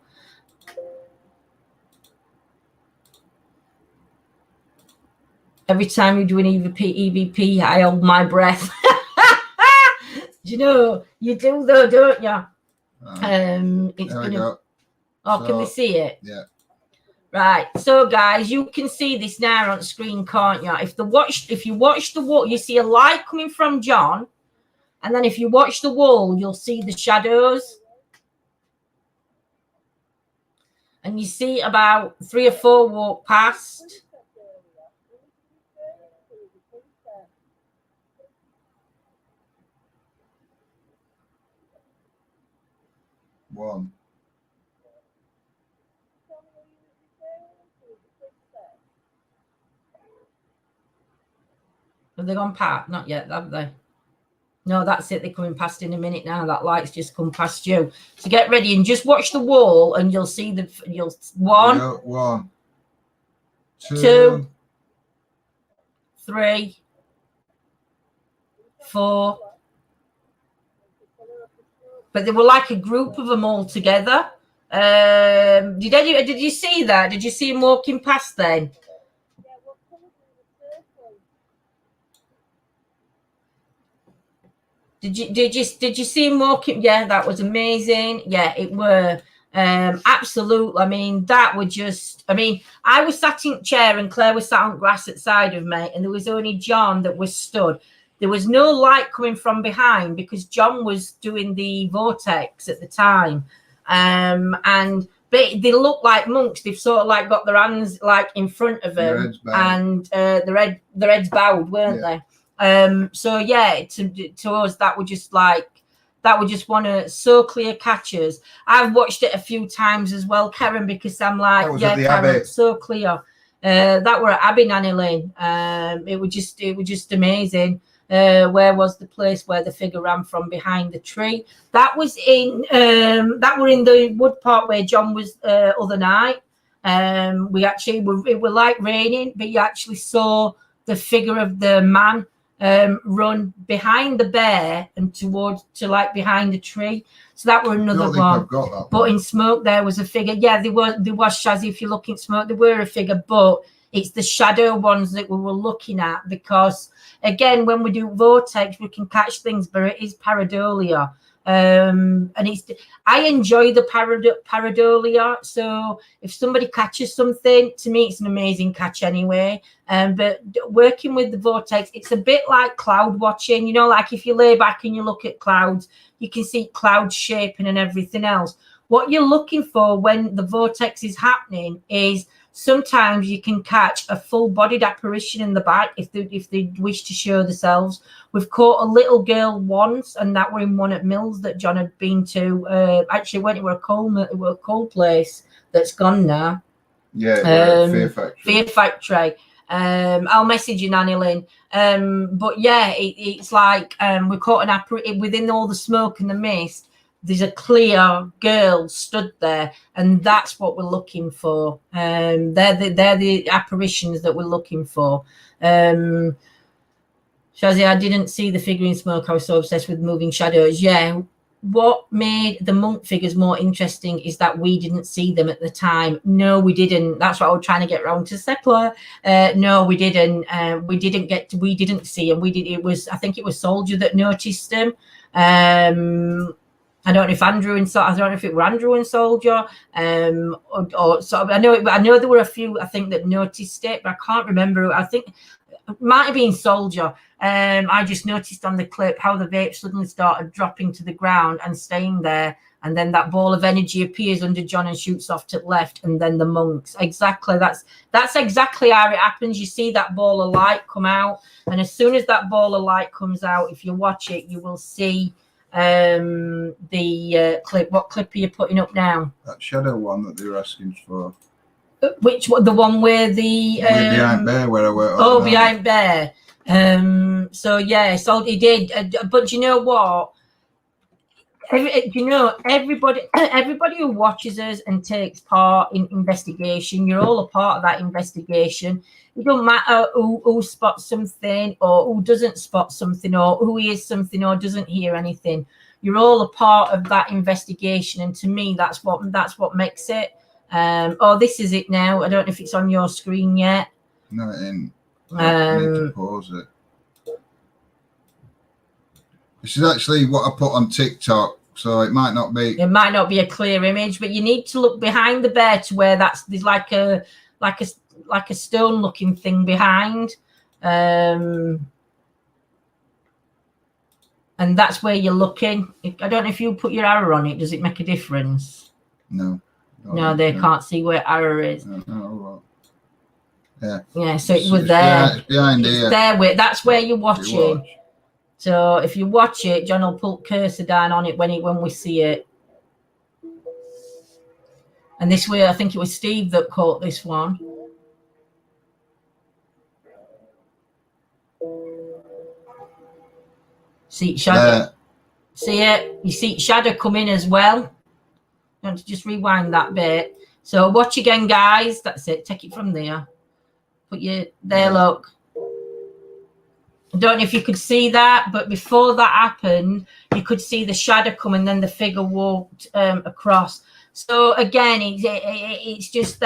Every time you do an EVP, I hold my breath. You know, you do though, don't you? It's gonna... Oh, so, can we see it? Yeah. Right, so guys, you can see this now on screen, can't you? If you watch the wall, you see a light coming from John, and then if you watch the wall, you'll see the shadows, and you see about 3 or 4 walk past. One. Have they gone past? Not yet, have they? No, that's it. They're coming past in a minute now. That light's just come past you. So get ready and just watch the wall, and you'll see one, 1, 2, 3, 4. But they were like a group of them all together. Did you see that? Did you see him walking past then? Did you see him walking? Yeah, that was amazing. Yeah, it were absolutely. I mean, that were just. I mean, I was sat in a chair and Claire was sat on grass at side of me, and there was only John that was stood. There was no light coming from behind because John was doing the vortex at the time, but they look like monks. They've sort of like got their hands like in front of them, and their heads bowed, weren't they? So yeah, to us that would just one of so clear catches. I've watched it a few times as well, Karen, because I'm like, yeah, Karen, so clear. That were at Abbey, Nanny Lane. It was just amazing. Where was the place where the figure ran from behind the tree? That was in the wood part where John was other night. We actually it were like raining, but you actually saw the figure of the man run behind the bear and to like behind a tree. So that were another one. I've got that but one. In smoke there was a figure. Yeah, there was Shazzy. If you look in smoke, there were a figure, but it's the shadow ones that we were looking at, because again, when we do vortex, we can catch things, but it is pareidolia. And I enjoy the pareidolia. So if somebody catches something, to me it's an amazing catch anyway. But working with the vortex, it's a bit like cloud watching, like if you lay back and you look at clouds, you can see clouds shaping and everything else. What you're looking for when the vortex is happening is sometimes you can catch a full-bodied apparition in the back if they wish to show themselves. We've caught a little girl once, and that were in one at Mills that John had been to. Actually, went to a coal place that's gone now. Yeah, Fear Factory. Fear Factory. I'll message you, Nanny Lynn. But yeah, it's like we caught an apparition within all the smoke and the mist. There's a clear girl stood there, and that's what we're looking for. They're the apparitions that we're looking for. Shazzy, I didn't see the figure in smoke. I was so obsessed with moving shadows. Yeah. What made the monk figures more interesting is that we didn't see them at the time. No, we didn't. That's what I was trying to get around to Sepler. No, we didn't. We didn't see them. I think it was Soldier that noticed them. I don't know if Andrew and I don't know if it were Andrew and Soldier, or so. I know there were a few, I think, that noticed it, but I can't remember. I think it might have been Soldier. I just noticed on the clip how the vape suddenly started dropping to the ground and staying there, and then that ball of energy appears under John and shoots off to the left, and then the monks. Exactly, that's exactly how it happens. You see that ball of light come out, and as soon as that ball of light comes out, if you watch it, you will see the clip. What clip are you putting up now? That shadow one that they were asking for. Which one? The one where the behind Bear, where I were. Oh, behind Bear. So yeah, so he did. But you know what? Everybody who watches us and takes part in investigation, you're all a part of that investigation. It don't matter who spots something or who doesn't spot something or who hears something or doesn't hear anything. You're all a part of that investigation, and to me, that's what makes it. This is it now. I don't know if it's on your screen yet. No, it ain't. I need to pause it. This is actually what I put on TikTok, so it might not be. It might not be a clear image, but you need to look behind the bear to where there's like a stone-looking thing behind, and that's where you're looking. I don't know if you put your arrow on it. Does it make a difference? No. No, they can't see where arrow is. No. Yeah. Yeah. So it was there. It's behind here. That's where you're watching. So if you watch it, John will put cursor down on it when we see it. And this way, I think it was Steve that caught this one. See shadow. See it? You see shadow come in as well. You want to just rewind that bit. So watch again, guys. That's it. Take it from there. Put you there. Look. I don't know if you could see that, but before that happened, you could see the shadow come and then the figure walked across. So again, it's just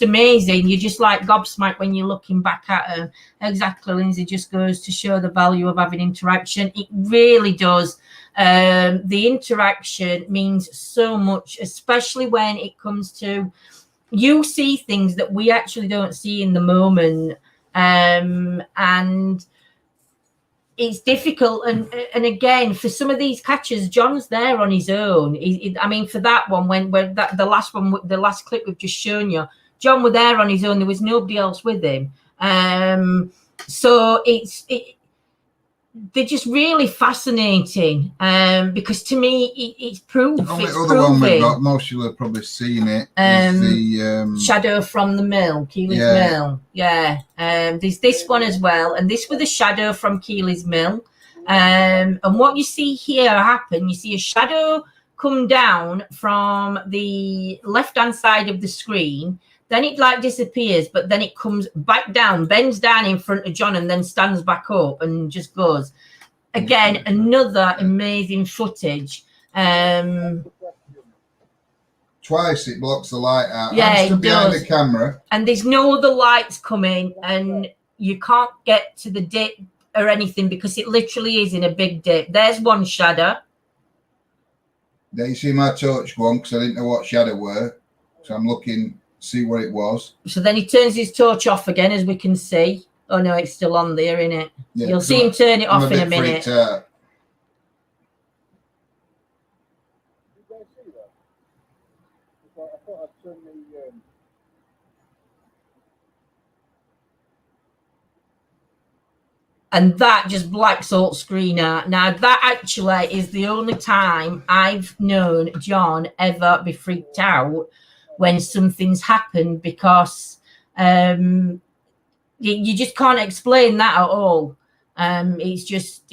amazing. You're just like gobsmacked when you're looking back at them. Exactly, Lindsay, just goes to show the value of having interaction. It really does. The interaction means so much, especially when it comes to you see things that we actually don't see in the moment, and it's difficult. And again, for some of these catches, John's there on his own. I mean, for that one, the last clip we've just shown you, John was there on his own. There was nobody else with him. So they're just really fascinating, because to me it's proof. The only other one we've got, most of you have probably seen it, is the shadow from the mill, Keely's mill. Yeah. There's this one as well, and this was a shadow from Keely's mill. And what you see here happen, you see a shadow come down from the left-hand side of the screen. Then it like disappears, but then it comes back down, bends down in front of Jon, and then stands back up and just goes. Again, another amazing footage. Twice it blocks the light out. Yeah, I'm stood it behind does. the camera. And there's no other lights coming, and you can't get to the dip or anything because it literally is in a big dip. There's one shadow. There you see my torch go on because I didn't know what shadow were. So I'm looking, see what it was. So then he turns his torch off again, as we can see. Oh no, it's still on there, isn't it? Yeah, you'll see him turn it off in a minute. Freaked out. And that just blacks out screen out. Now that actually is the only time I've known Jon ever be freaked out when something's happened, because you just can't explain that at all. It's just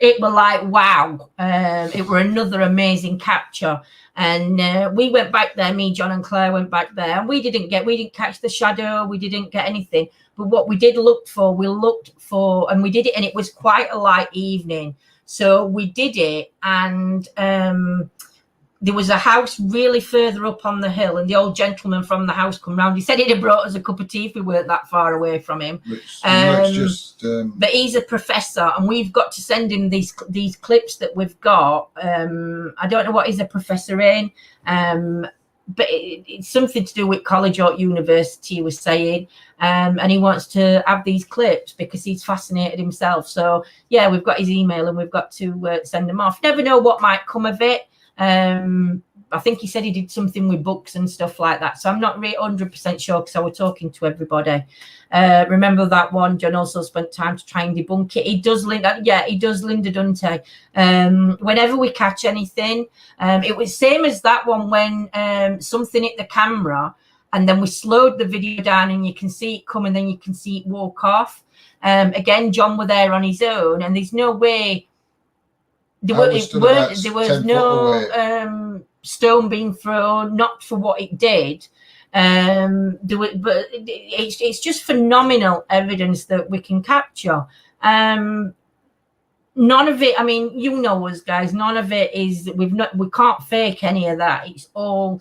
it were like wow. It were another amazing capture. And we went back there, me, Jon and Claire went back there, and we didn't catch the shadow, we didn't get anything. But what we did look for, and we did it, and it was quite a light evening. So we did it, and there was a house really further up on the hill, and the old gentleman from the house come round. He said he'd have brought us a cup of tea if we weren't that far away from him. But he's a professor, and we've got to send him these clips that we've got. I don't know what he's a professor in, but it's something to do with college or university, he was saying. And he wants to have these clips because he's fascinated himself. So, yeah, we've got his email and we've got to send them off. Never know what might come of it. I think he said he did something with books and stuff like that. So I'm not really 100% sure because I was talking to everybody. Remember that one? Jon also spent time to try and debunk it. He does, Linda. Yeah, he does, Linda Dunte. Whenever we catch anything, it was same as that one when something hit the camera and then we slowed the video down and you can see it come and then you can see it walk off. Again, Jon were there on his own, and there's no way. There was no stone being thrown, not for what it did. But it's just phenomenal evidence that we can capture. None of it, I mean, you know us guys, none of it is, we can't fake any of that. It's all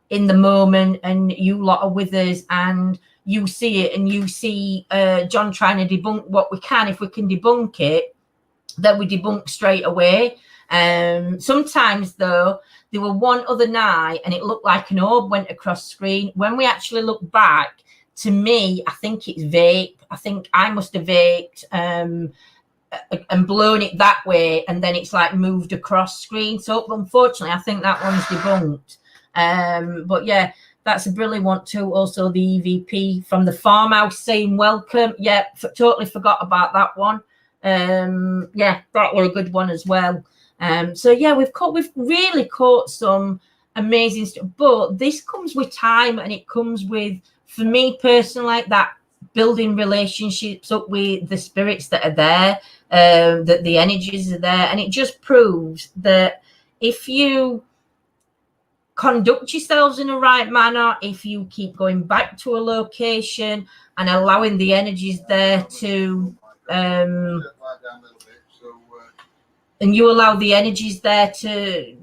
in the moment, and you lot are with us and you see it, and you see Jon trying to debunk what we can. If we can debunk it, then we debunk straight away. Sometimes though, there were one other night and it looked like an orb went across screen. When we actually look back, to me, I think it's vape. I think I must have vaped and blown it that way, and then it's like moved across screen. So unfortunately, I think that one's debunked. But yeah, that's a brilliant one too. Also the EVP from the farmhouse saying welcome. Yeah, totally forgot about that one. Yeah, that were a good one as well. So yeah, we've really caught some amazing stuff, but this comes with time, and it comes with, for me personally, that building relationships up with the spirits that are there, that the energies are there, and it just proves that if you conduct yourselves in the right manner, if you keep going back to a location and allowing the energies there to and you allow the energies there to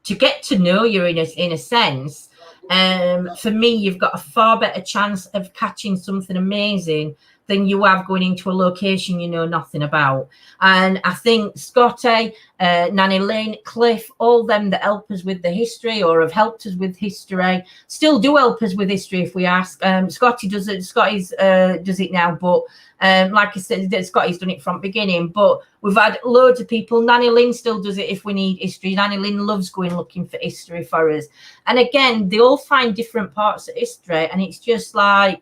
get to know you in a sense, for me, you've got a far better chance of catching something amazing than you have going into a location you know nothing about. And I think Scotty, Nanny Lynn, Cliff, all them that help us with the history or have helped us with history, still do help us with history if we ask. Scotty does it. Scotty's does it now, but like I said, Scotty's done it from beginning. But we've had loads of people. Nanny Lynn still does it if we need history. Nanny Lynn loves going looking for history for us. And again, they all find different parts of history, and it's just like,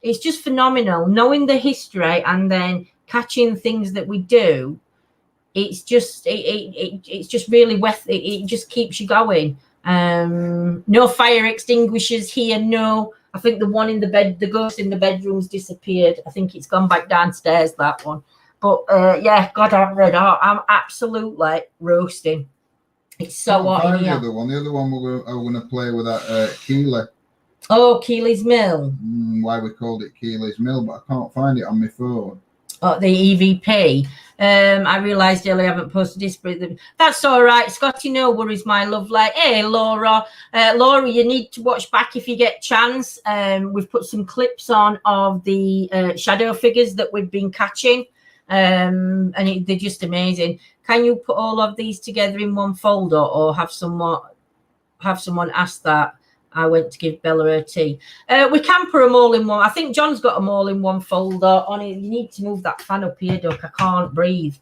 it's just phenomenal knowing the history and then catching things that we do. It's just it's just really worth it. It just keeps you going. No fire extinguishers here. No, I think the one in the bed, the ghost in the bedroom's disappeared. I think it's gone back downstairs, that one. But yeah, God, I'm absolutely roasting. It's so hot in Find the here. other one. The other one we're going to play with that Keeley. Oh, Keely's Mill. Why we called it Keely's Mill, but I can't find it on my phone. Oh, the EVP. I realised earlier I haven't posted this, but that's all right. Scotty, no worries, my lovely. Hey, Laura. Laura, you need to watch back if you get chance. We've put some clips on of the shadow figures that we've been catching, and they're just amazing. Can you put all of these together in one folder, or have someone ask that? I went to give Bella her tea. We can put them all in one. I think John's got them all in one folder. On it, you need to move that fan up here, Duck. I can't breathe,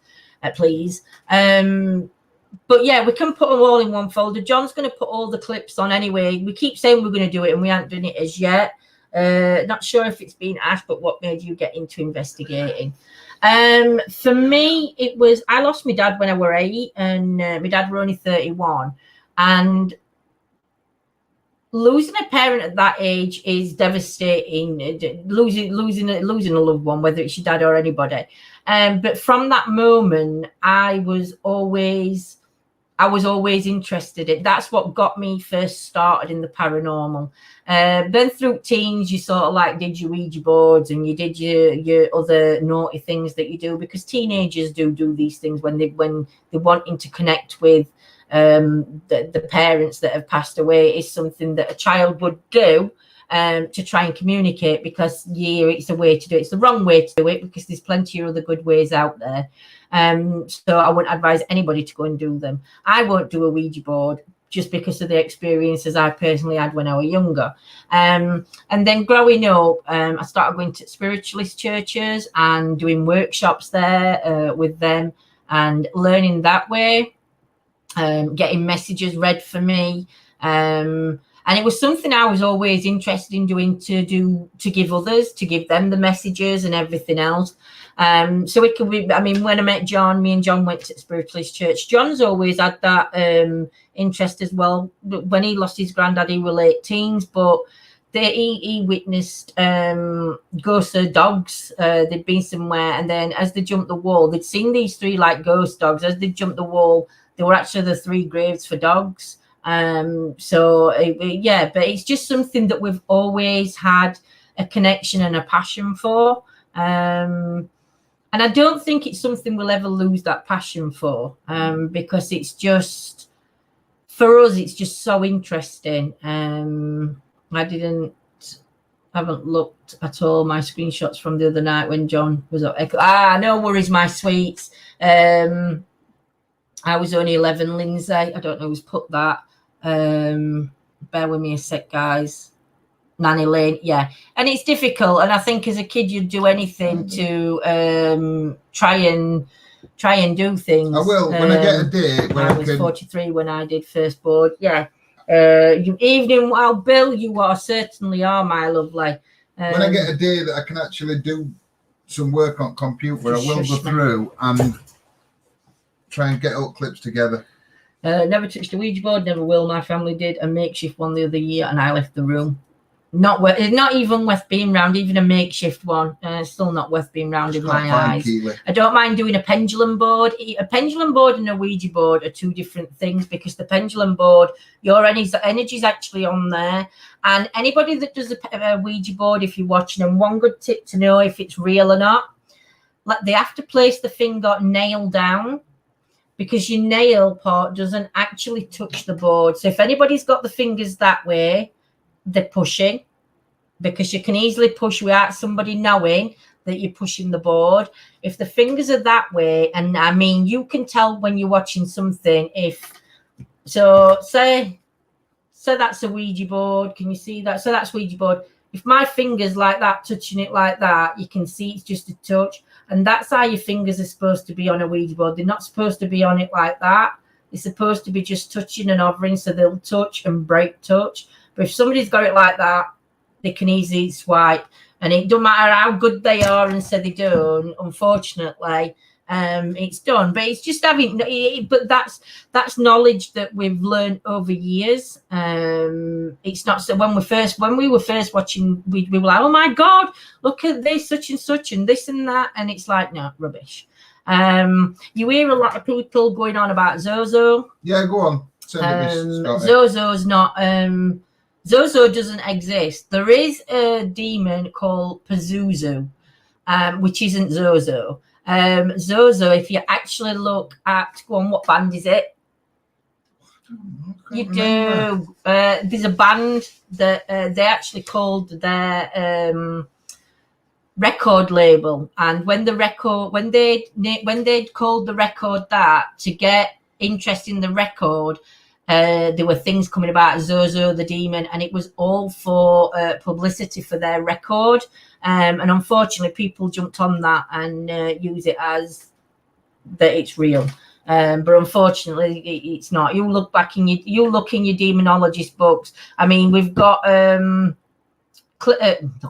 please. But yeah, we can put them all in one folder. John's going to put all the clips on anyway. We keep saying we're going to do it, and we haven't done it as yet. Not sure if it's been asked, but what made you get into investigating? For me, it was I lost my dad when I was 8, and my dad were only 31, and losing a parent at that age is devastating. Losing a loved one, whether it's your dad or anybody. But from that moment, I was always interested in. That's what got me first started in the paranormal. Then through teens, you sort of like did your Ouija boards and you did your other naughty things that you do, because teenagers do these things when they're wanting to connect with the parents that have passed away. Is something that a child would do to try and communicate, because it's a way to do it. It's the wrong way to do it, because there's plenty of other good ways out there. So I wouldn't advise anybody to go and do them. I won't do a Ouija board just because of the experiences I personally had when I was younger. And then growing up, I started going to spiritualist churches and doing workshops there with them and learning that way. Getting messages read for me, and it was something I was always interested in doing, to give others, to give them the messages and everything else. So it could be, I mean, when I met John, me and John went to spiritualist church. John's always had that interest as well. When he lost his granddad, he was late teens, but he witnessed ghosts of dogs. They'd been somewhere, and then as they jumped the wall, they'd seen these 3 like ghost dogs. As they jumped the wall, they were actually the 3 graves for dogs. But it's just something that we've always had a connection and a passion for. And I don't think it's something we'll ever lose that passion for, because it's just, for us, it's just so interesting. I haven't looked at all my screenshots from the other night when John was up. No worries, my sweets. I was only 11, Lindsay. I don't know who's put that. Bear with me a sec, guys. Nanny Lane, yeah. And it's difficult. And I think as a kid, you'd do anything to try and do things. I will when I get a date. I was 43 when I did first board. Yeah. Evening, well, Bill, you certainly are, my lovely. When I get a day that I can actually do some work on computer, I will go through and try and get up clips together. Never touched a Ouija board, never will. My family did a makeshift one the other year, and I left the room. Not even worth being round, even a makeshift one. Still not worth being round in my eyes. Keeley. I don't mind doing a pendulum board. A pendulum board and a Ouija board are 2 different things, because the pendulum board, your energy's actually on there. And anybody that does a Ouija board, if you're watching them, one good tip to know if it's real or not, like they have to place the finger nail down, because your nail part doesn't actually touch the board. So if anybody's got the fingers that way, they're pushing, because you can easily push without somebody knowing that you're pushing the board. If the fingers are that way, and I mean, you can tell when you're watching something. Say that's a Ouija board. Can you see that? So that's Ouija board. If my finger's like that, touching it like that, you can see it's just a touch. And that's how your fingers are supposed to be on a Ouija board. They're not supposed to be on it like that. They're supposed to be just touching and hovering, so they'll touch and break touch. But if somebody's got it like that, they can easily swipe. And it don't matter how good they are and say they do, unfortunately, it's done. But it's just having, but that's knowledge that we've learned over years. It's not so when we were first watching, we were like, oh my God, look at this, such and such, and this and that. And it's like, no, rubbish. You hear a lot of people going on about Zozo. Yeah, go on. Zozo's not. Zozo doesn't exist. There is a demon called Pazuzu, which isn't Zozo. Zozo, if you actually look at, go on, what band is it? You do. There's a band that they actually called their record label, and when they called the record that, to get interest in the record, there were things coming about Zozo the demon, and it was all for publicity for their record, and unfortunately people jumped on that and use it as that it's real. But unfortunately, it's not. You look back in you look in your demonologist books. I mean, we've got not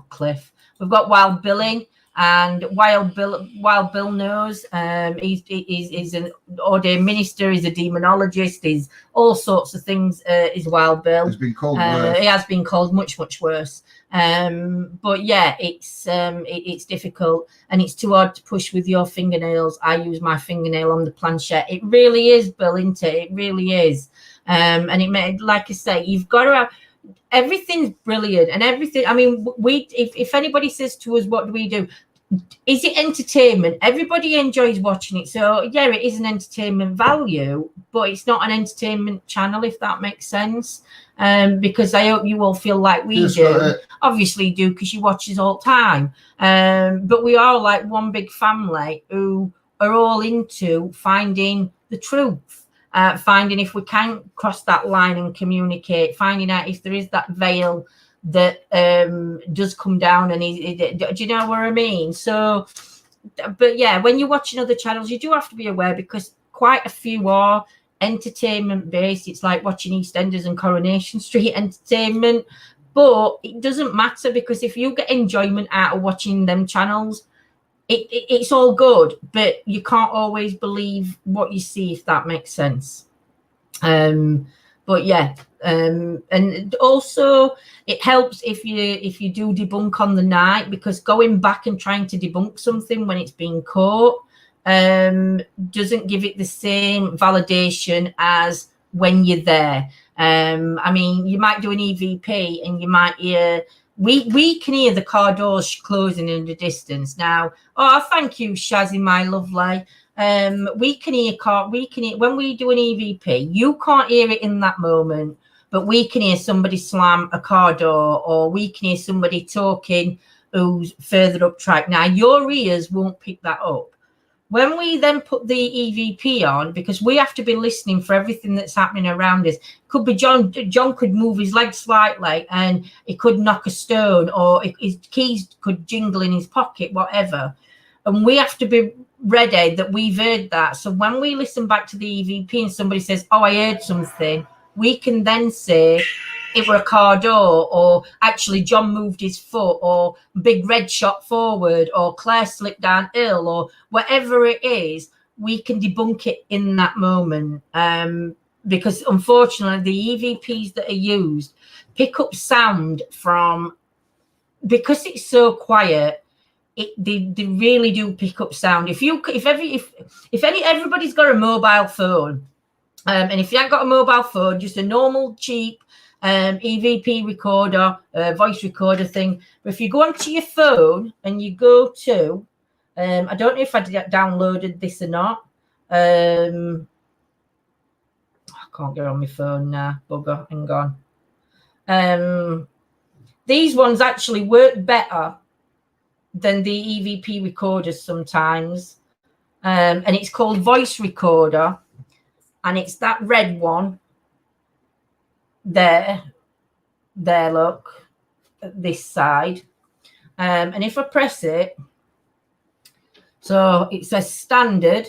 Cliff. We've got Wild Billy, and Wild Bill knows. He's an ordained minister. He's a demonologist. He's all sorts of things. Is Wild Bill? He's been called worse. He has been called much worse. But yeah, it's difficult, and it's too hard to push with your fingernails. I use my fingernail on the planchette. It really is, Bill, isn't it? It really is. And it made, like I say, you've got to have. Everything's brilliant, and everything. I mean, if anybody says to us, what do we do? Is it entertainment? Everybody enjoys watching it. So yeah, it is an entertainment value, but it's not an entertainment channel, if that makes sense. Because I hope you all feel like we do. Obviously you do, because you watch us all the time. But we are like one big family who are all into finding the truth. Finding if we can cross that line and communicate, finding out if there is that veil that does come down, and do you know what I mean? So, but yeah, when you're watching other channels, you do have to be aware, because quite a few are entertainment based. It's like watching EastEnders and Coronation Street entertainment, but it doesn't matter, because if you get enjoyment out of watching them channels, it's all good, but you can't always believe what you see, if that makes sense. But yeah, and also it helps if you do debunk on the night, because going back and trying to debunk something when it's being caught doesn't give it the same validation as when you're there. I mean, you might do an EVP and you might hear. We can hear the car doors closing in the distance now. Oh, thank you, Shazzy, my lovely. We can hear when we do an EVP. You can't hear it in that moment, but we can hear somebody slam a car door, or we can hear somebody talking who's further up track. Now, your ears won't pick that up. When we then put the EVP on, because we have to be listening for everything that's happening around us. Could be John could move his leg slightly and he could knock a stone, or his keys could jingle in his pocket, whatever. And we have to be ready that we've heard that. So when we listen back to the EVP and somebody says, oh, I heard something, we can then say it were a car door, or actually John moved his foot, or Big Red shot forward, or Claire slipped downhill, or whatever it is. We can debunk it in that moment, because unfortunately the EVPs that are used pick up sound from, because it's so quiet. They really do pick up sound. If everybody's got a mobile phone, and if you haven't got a mobile phone, just a normal cheap EVP recorder, voice recorder thing. But if you go onto your phone and you go to, I don't know if I downloaded this or not. I can't get on my phone now. Bugger, hang on. These ones actually work better than the EVP recorders sometimes. And it's called voice recorder. And it's that red one. There, look, this side. And if I press it, so it says standard,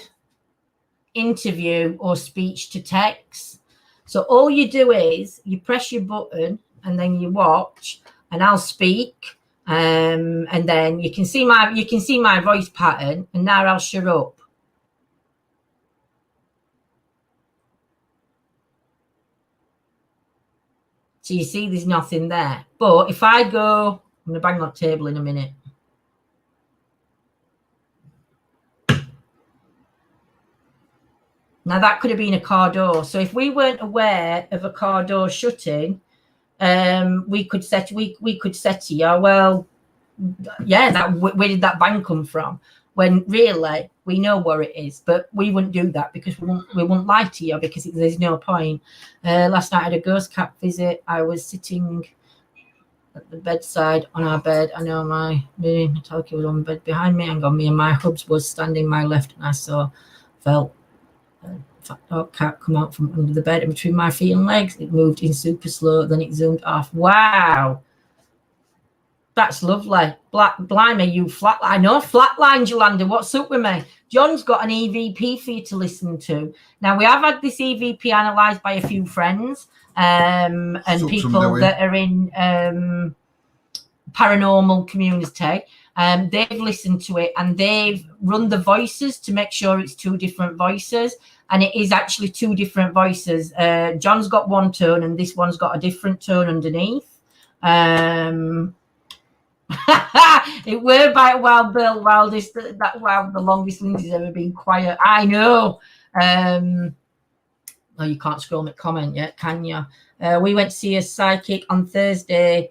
interview, or speech to text. So all you do is you press your button and then you watch, and I'll speak, and then you can see my voice pattern, and now I'll shut up. So you see there's nothing there. But if I go, I'm going to bang on the table in a minute. Now that could have been a car door. So if we weren't aware of a car door shutting, we could say to you, well, yeah, where did that bang come from? When really we know where it is, but we wouldn't do that because we wouldn't lie to you because there's no point. Last night I had a ghost cat visit. I was sitting at the bedside on our bed. I know my Metallica was on the bed behind me, and me and my hubs was standing my left, and I felt a fat dog cat come out from under the bed and between my feet and legs. It moved in super slow, then it zoomed off. Wow. That's lovely. Blimey, you flatline. I know, flatline, Yolanda. What's up with me? John's got an EVP for you to listen to. Now, we have had this EVP analysed by a few friends and people that are in paranormal community. They've listened to it and they've run the voices to make sure it's two different voices. And it is actually two different voices. John's got one tone and this one's got a different tone underneath. It were by a while, Bill. The longest Lindsay's ever been quiet. I know. Oh, you can't scroll my comment yet, can you? We went to see a psychic on Thursday.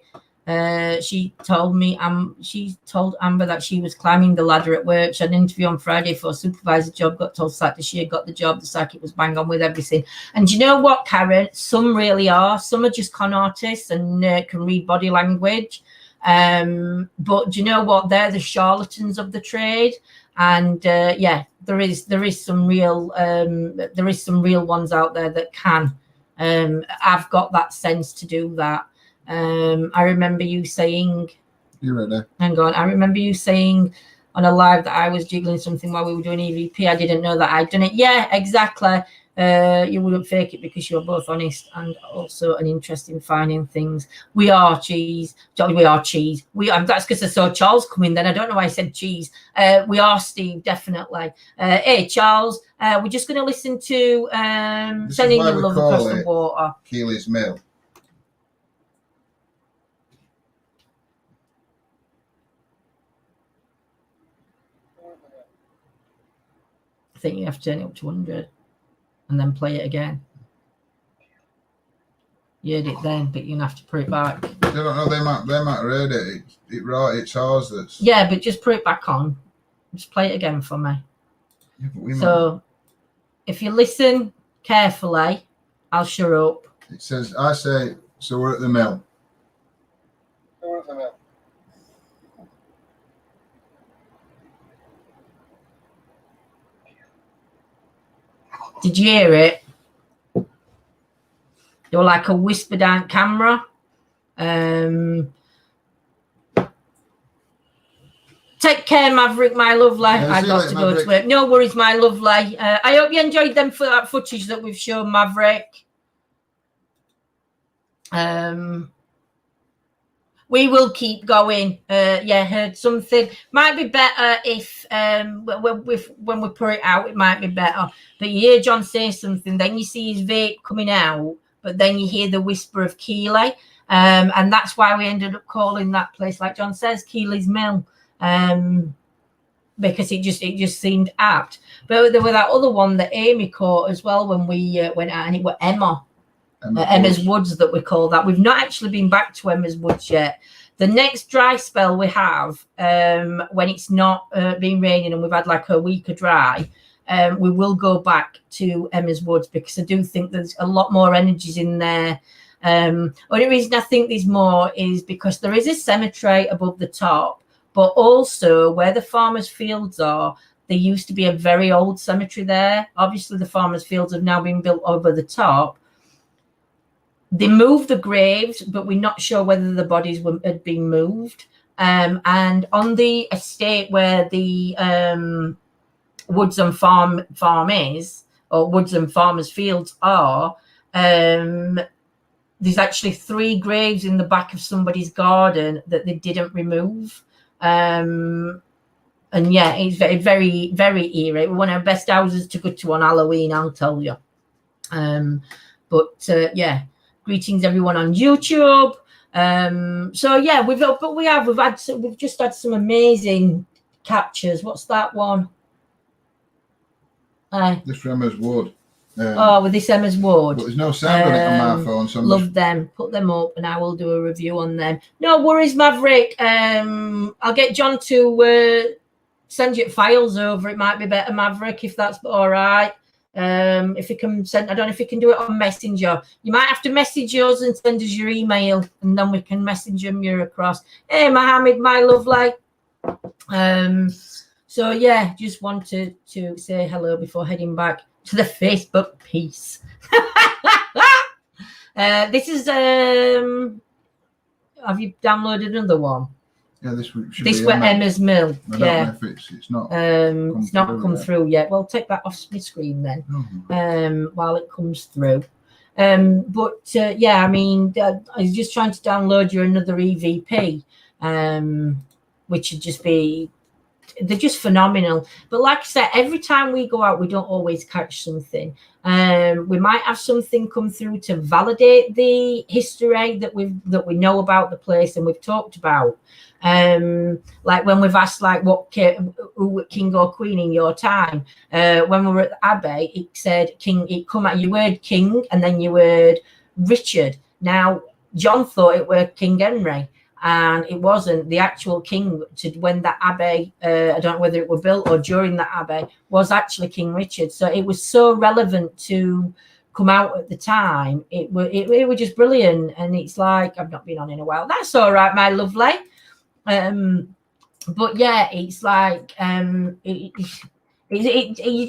She told Amber that she was climbing the ladder at work. She had an interview on Friday for a supervisor job. Got told Saturday she had got the job. The psychic was bang on with everything. And you know what, Karen? Some really are. Some are just con artists and can read body language. But do you know what? They're the charlatans of the trade, and yeah, there is some real ones out there that can. I've got that sense to do that. I remember you saying, "You ready?" Hang on. I remember you saying on a live that I was jiggling something while we were doing EVP. I didn't know that I'd done it. Yeah, exactly. You wouldn't fake it because you're both honest and also an interest in finding things. We are cheese. We are cheese. That's because I saw Charles come in then. I don't know why I said cheese. We are Steve, definitely. Hey, Charles, we're just going to listen to Sending Your Love Across the Water. Keely's Mill. I think you have to turn it up to 100. And then play it again. You heard it then, but you're gonna have to put it back. They don't know. They might have heard it. It's ours that's. Yeah, but just put it back on. Just play it again for me. Yeah, if you listen carefully, I'll shut up. It says, "I say, so we're at the mill." We're at the mill. Did you hear it? They were like a whisper down camera. Take care, Maverick, my lovely. I got to go to work. No worries, my lovely. I hope you enjoyed them for that footage that we've shown, Maverick. We will keep going. Yeah, heard something. Might be better if when we put it out, it might be better. But you hear John say something, then you see his vape coming out, but then you hear the whisper of Keely. And that's why we ended up calling that place, like John says, Keely's Mill. Because it just seemed apt. But there was that other one that Amy caught as well when we went out, and it was Emma's Woods that we call that. We've not actually been back to Emma's Woods yet. The next dry spell we have, when it's not been raining and we've had like a week of dry, we will go back to Emma's Woods because I do think there's a lot more energies in there. Only reason I think there's more is because there is a cemetery above the top, but also where the farmers' fields are, there used to be a very old cemetery there. Obviously, the farmers' fields have now been built over the top. They moved the graves, but we're not sure whether the bodies had been moved. And on the estate where the woods and farm is, or woods and farmers' fields are, there's actually 3 graves in the back of somebody's garden that they didn't remove. And yeah, it's very, very, very eerie. One of our best houses to go to on Halloween, I'll tell you. Yeah. Greetings everyone on YouTube. So yeah, we've just had some amazing captures. What's that one? This from Emma's Wood. With this Emma's Wood. But there's no sound on it on my phone. So love them. Put them up and I will do a review on them. No worries, Maverick. I'll get John to send you files over. It might be better, Maverick, if that's all right. If you can send, I don't know if you can do it on Messenger. You might have to message us and send us your email, and then we can message them you across. Hey, Mohammed, my lovely. So yeah, just wanted to say hello before heading back to the Facebook piece. This is have you downloaded another one? Yeah, this were Emma's Mill. I don't know if it's not. It's not come through yet. Well, take that off my screen then. While it comes through. Yeah, I mean, I was just trying to download you another EVP, which would just be. They're just phenomenal. But like I said, every time we go out, we don't always catch something. We might have something come through to validate the history that we know about the place and we've talked about. Like when we've asked like who king or queen in your time. When we were at the Abbey, it said king. It come out. You word king and then you word Richard. Now John thought it were King Henry. And it wasn't. The actual king to when that abbey, I don't know whether it was built or during that abbey, was actually King Richard. So it was so relevant to come out at the time. It was just brilliant. And it's like, I've not been on in a while. That's all right, my lovely. But yeah, it's like, you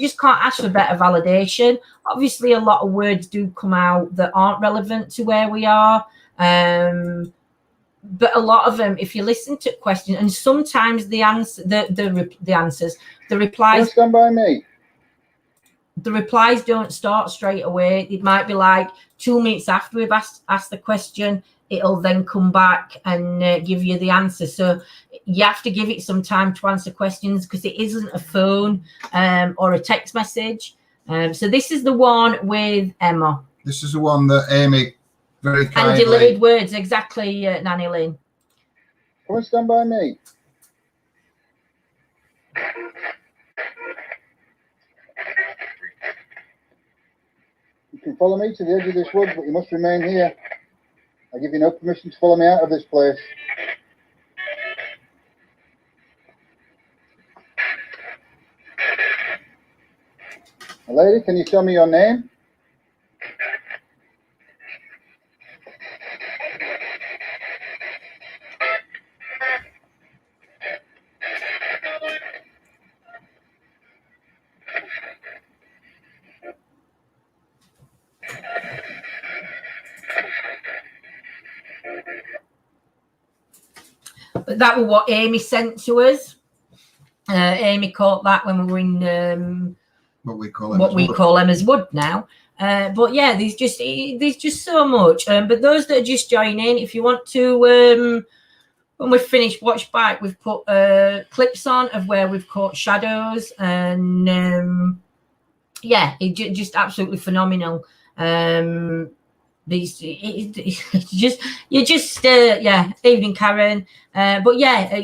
just can't ask for better validation. Obviously, a lot of words do come out that aren't relevant to where we are. But a lot of them, if you listen to questions, and sometimes the answers, the replies. Stand by me. The replies don't start straight away. It might be like 2 minutes after we've asked the question, it'll then come back and give you the answer. So you have to give it some time to answer questions because it isn't a phone or a text message. So this is the one with Emma. This is the one that Amy. Very kindly. And delivered words, exactly, Nanny Lynn. Come and stand by me. You can follow me to the edge of this wood, but you must remain here. I give you no permission to follow me out of this place. Lady, can you tell me your name? But that was what Amy sent to us. Amy caught that when we were in what we call Emma's Wood now. But yeah, there's just so much. But those that are just joining, if you want to, when we've finished watch back, we've put clips on of where we've caught shadows, and yeah, it's just absolutely phenomenal. Yeah, evening, Karen. But yeah,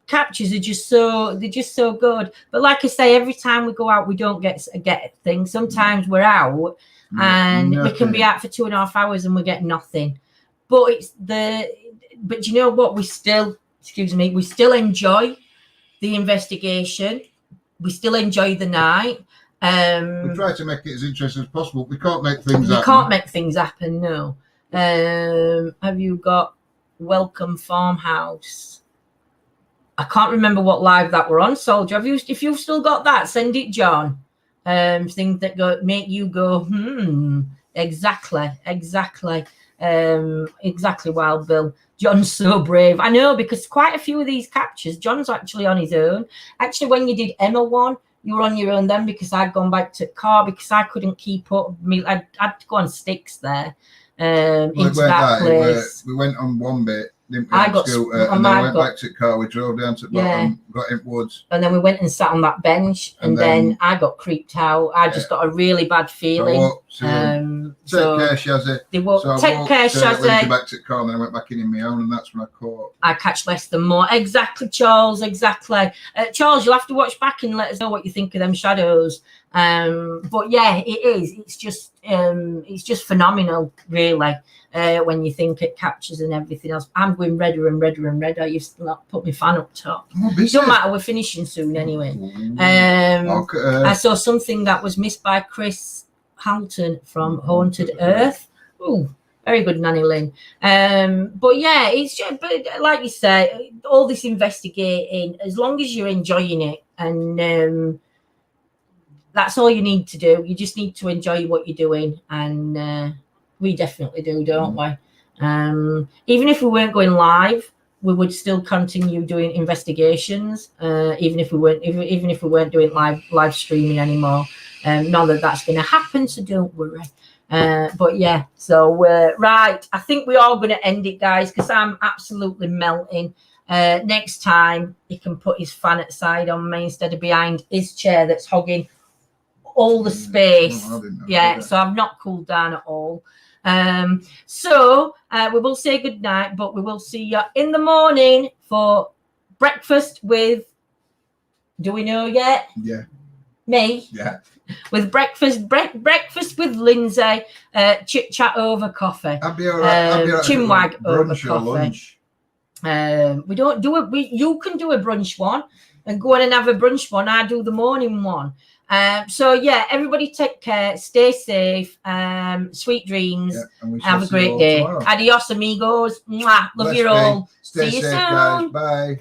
captures are just so good. But like I say, every time we go out, we don't get things. Sometimes we're out and we can be out for 2.5 hours and we get nothing. But but you know what? We still enjoy the investigation. We still enjoy the night. We try to make it as interesting as possible. We can't make things happen. You can't make things happen, no. Have you got Welcome Farmhouse? I can't remember what live that we're on, Soldier. If you've still got that, send it, John. Things that make you go, exactly, Wild Bill. John's so brave. I know, because quite a few of these captures, John's actually on his own. Actually, when you did Emma one, you were on your own then, because I'd gone back to the car because I couldn't keep up. I had to go on sticks there into that place. We went on one bit, didn't we? I got scooter, and then we went back to the car. We drove down to the bottom, got in woods. And then we went and sat on that bench, and then I got creeped out. I just got a really bad feeling. Take care, Shazzy. They won't. So Take care, Shazzy. Lindsay back to the corner, and I went back in my own, and that's when I caught. I catch less than more. Exactly, Charles. Exactly. Charles, you'll have to watch back and let us know what you think of them shadows. But yeah, it is. It's just phenomenal, really. When you think it captures and everything else. I'm going redder and redder and redder. You've still not put my fan up top. Don't matter. We're finishing soon anyway. I saw something that was missed by Chris Halton from Haunted Earth. Ooh. Very good, Nanny Lynn. But yeah, it's just, but like you say, all this investigating, as long as you're enjoying it, and that's all you need to do. You just need to enjoy what you're doing, and we definitely do, don't we? Even if we weren't going live, we would still continue doing investigations, even if we weren't doing live streaming anymore. Not that that's going to happen, so don't worry. But yeah, so right, I think we're all going to end it, guys, because I'm absolutely melting. Next time he can put his fan at side on me instead of behind his chair that's hogging all the space. So I've not cooled down at all. So we will say good night, but we will see you in the morning for breakfast with, do we know yet? Yeah. Me? Yeah. With breakfast with Lindsay, chit chat over coffee. I'd be all right. Chinwag over coffee. Lunch. We don't do it. You can do a brunch one and go on and have a brunch one. I do the morning one. So yeah, everybody take care, stay safe, sweet dreams, have a great day. Tomorrow. Adios, amigos. Mwah. Love you all. Stay See you safe, soon. guys. Bye.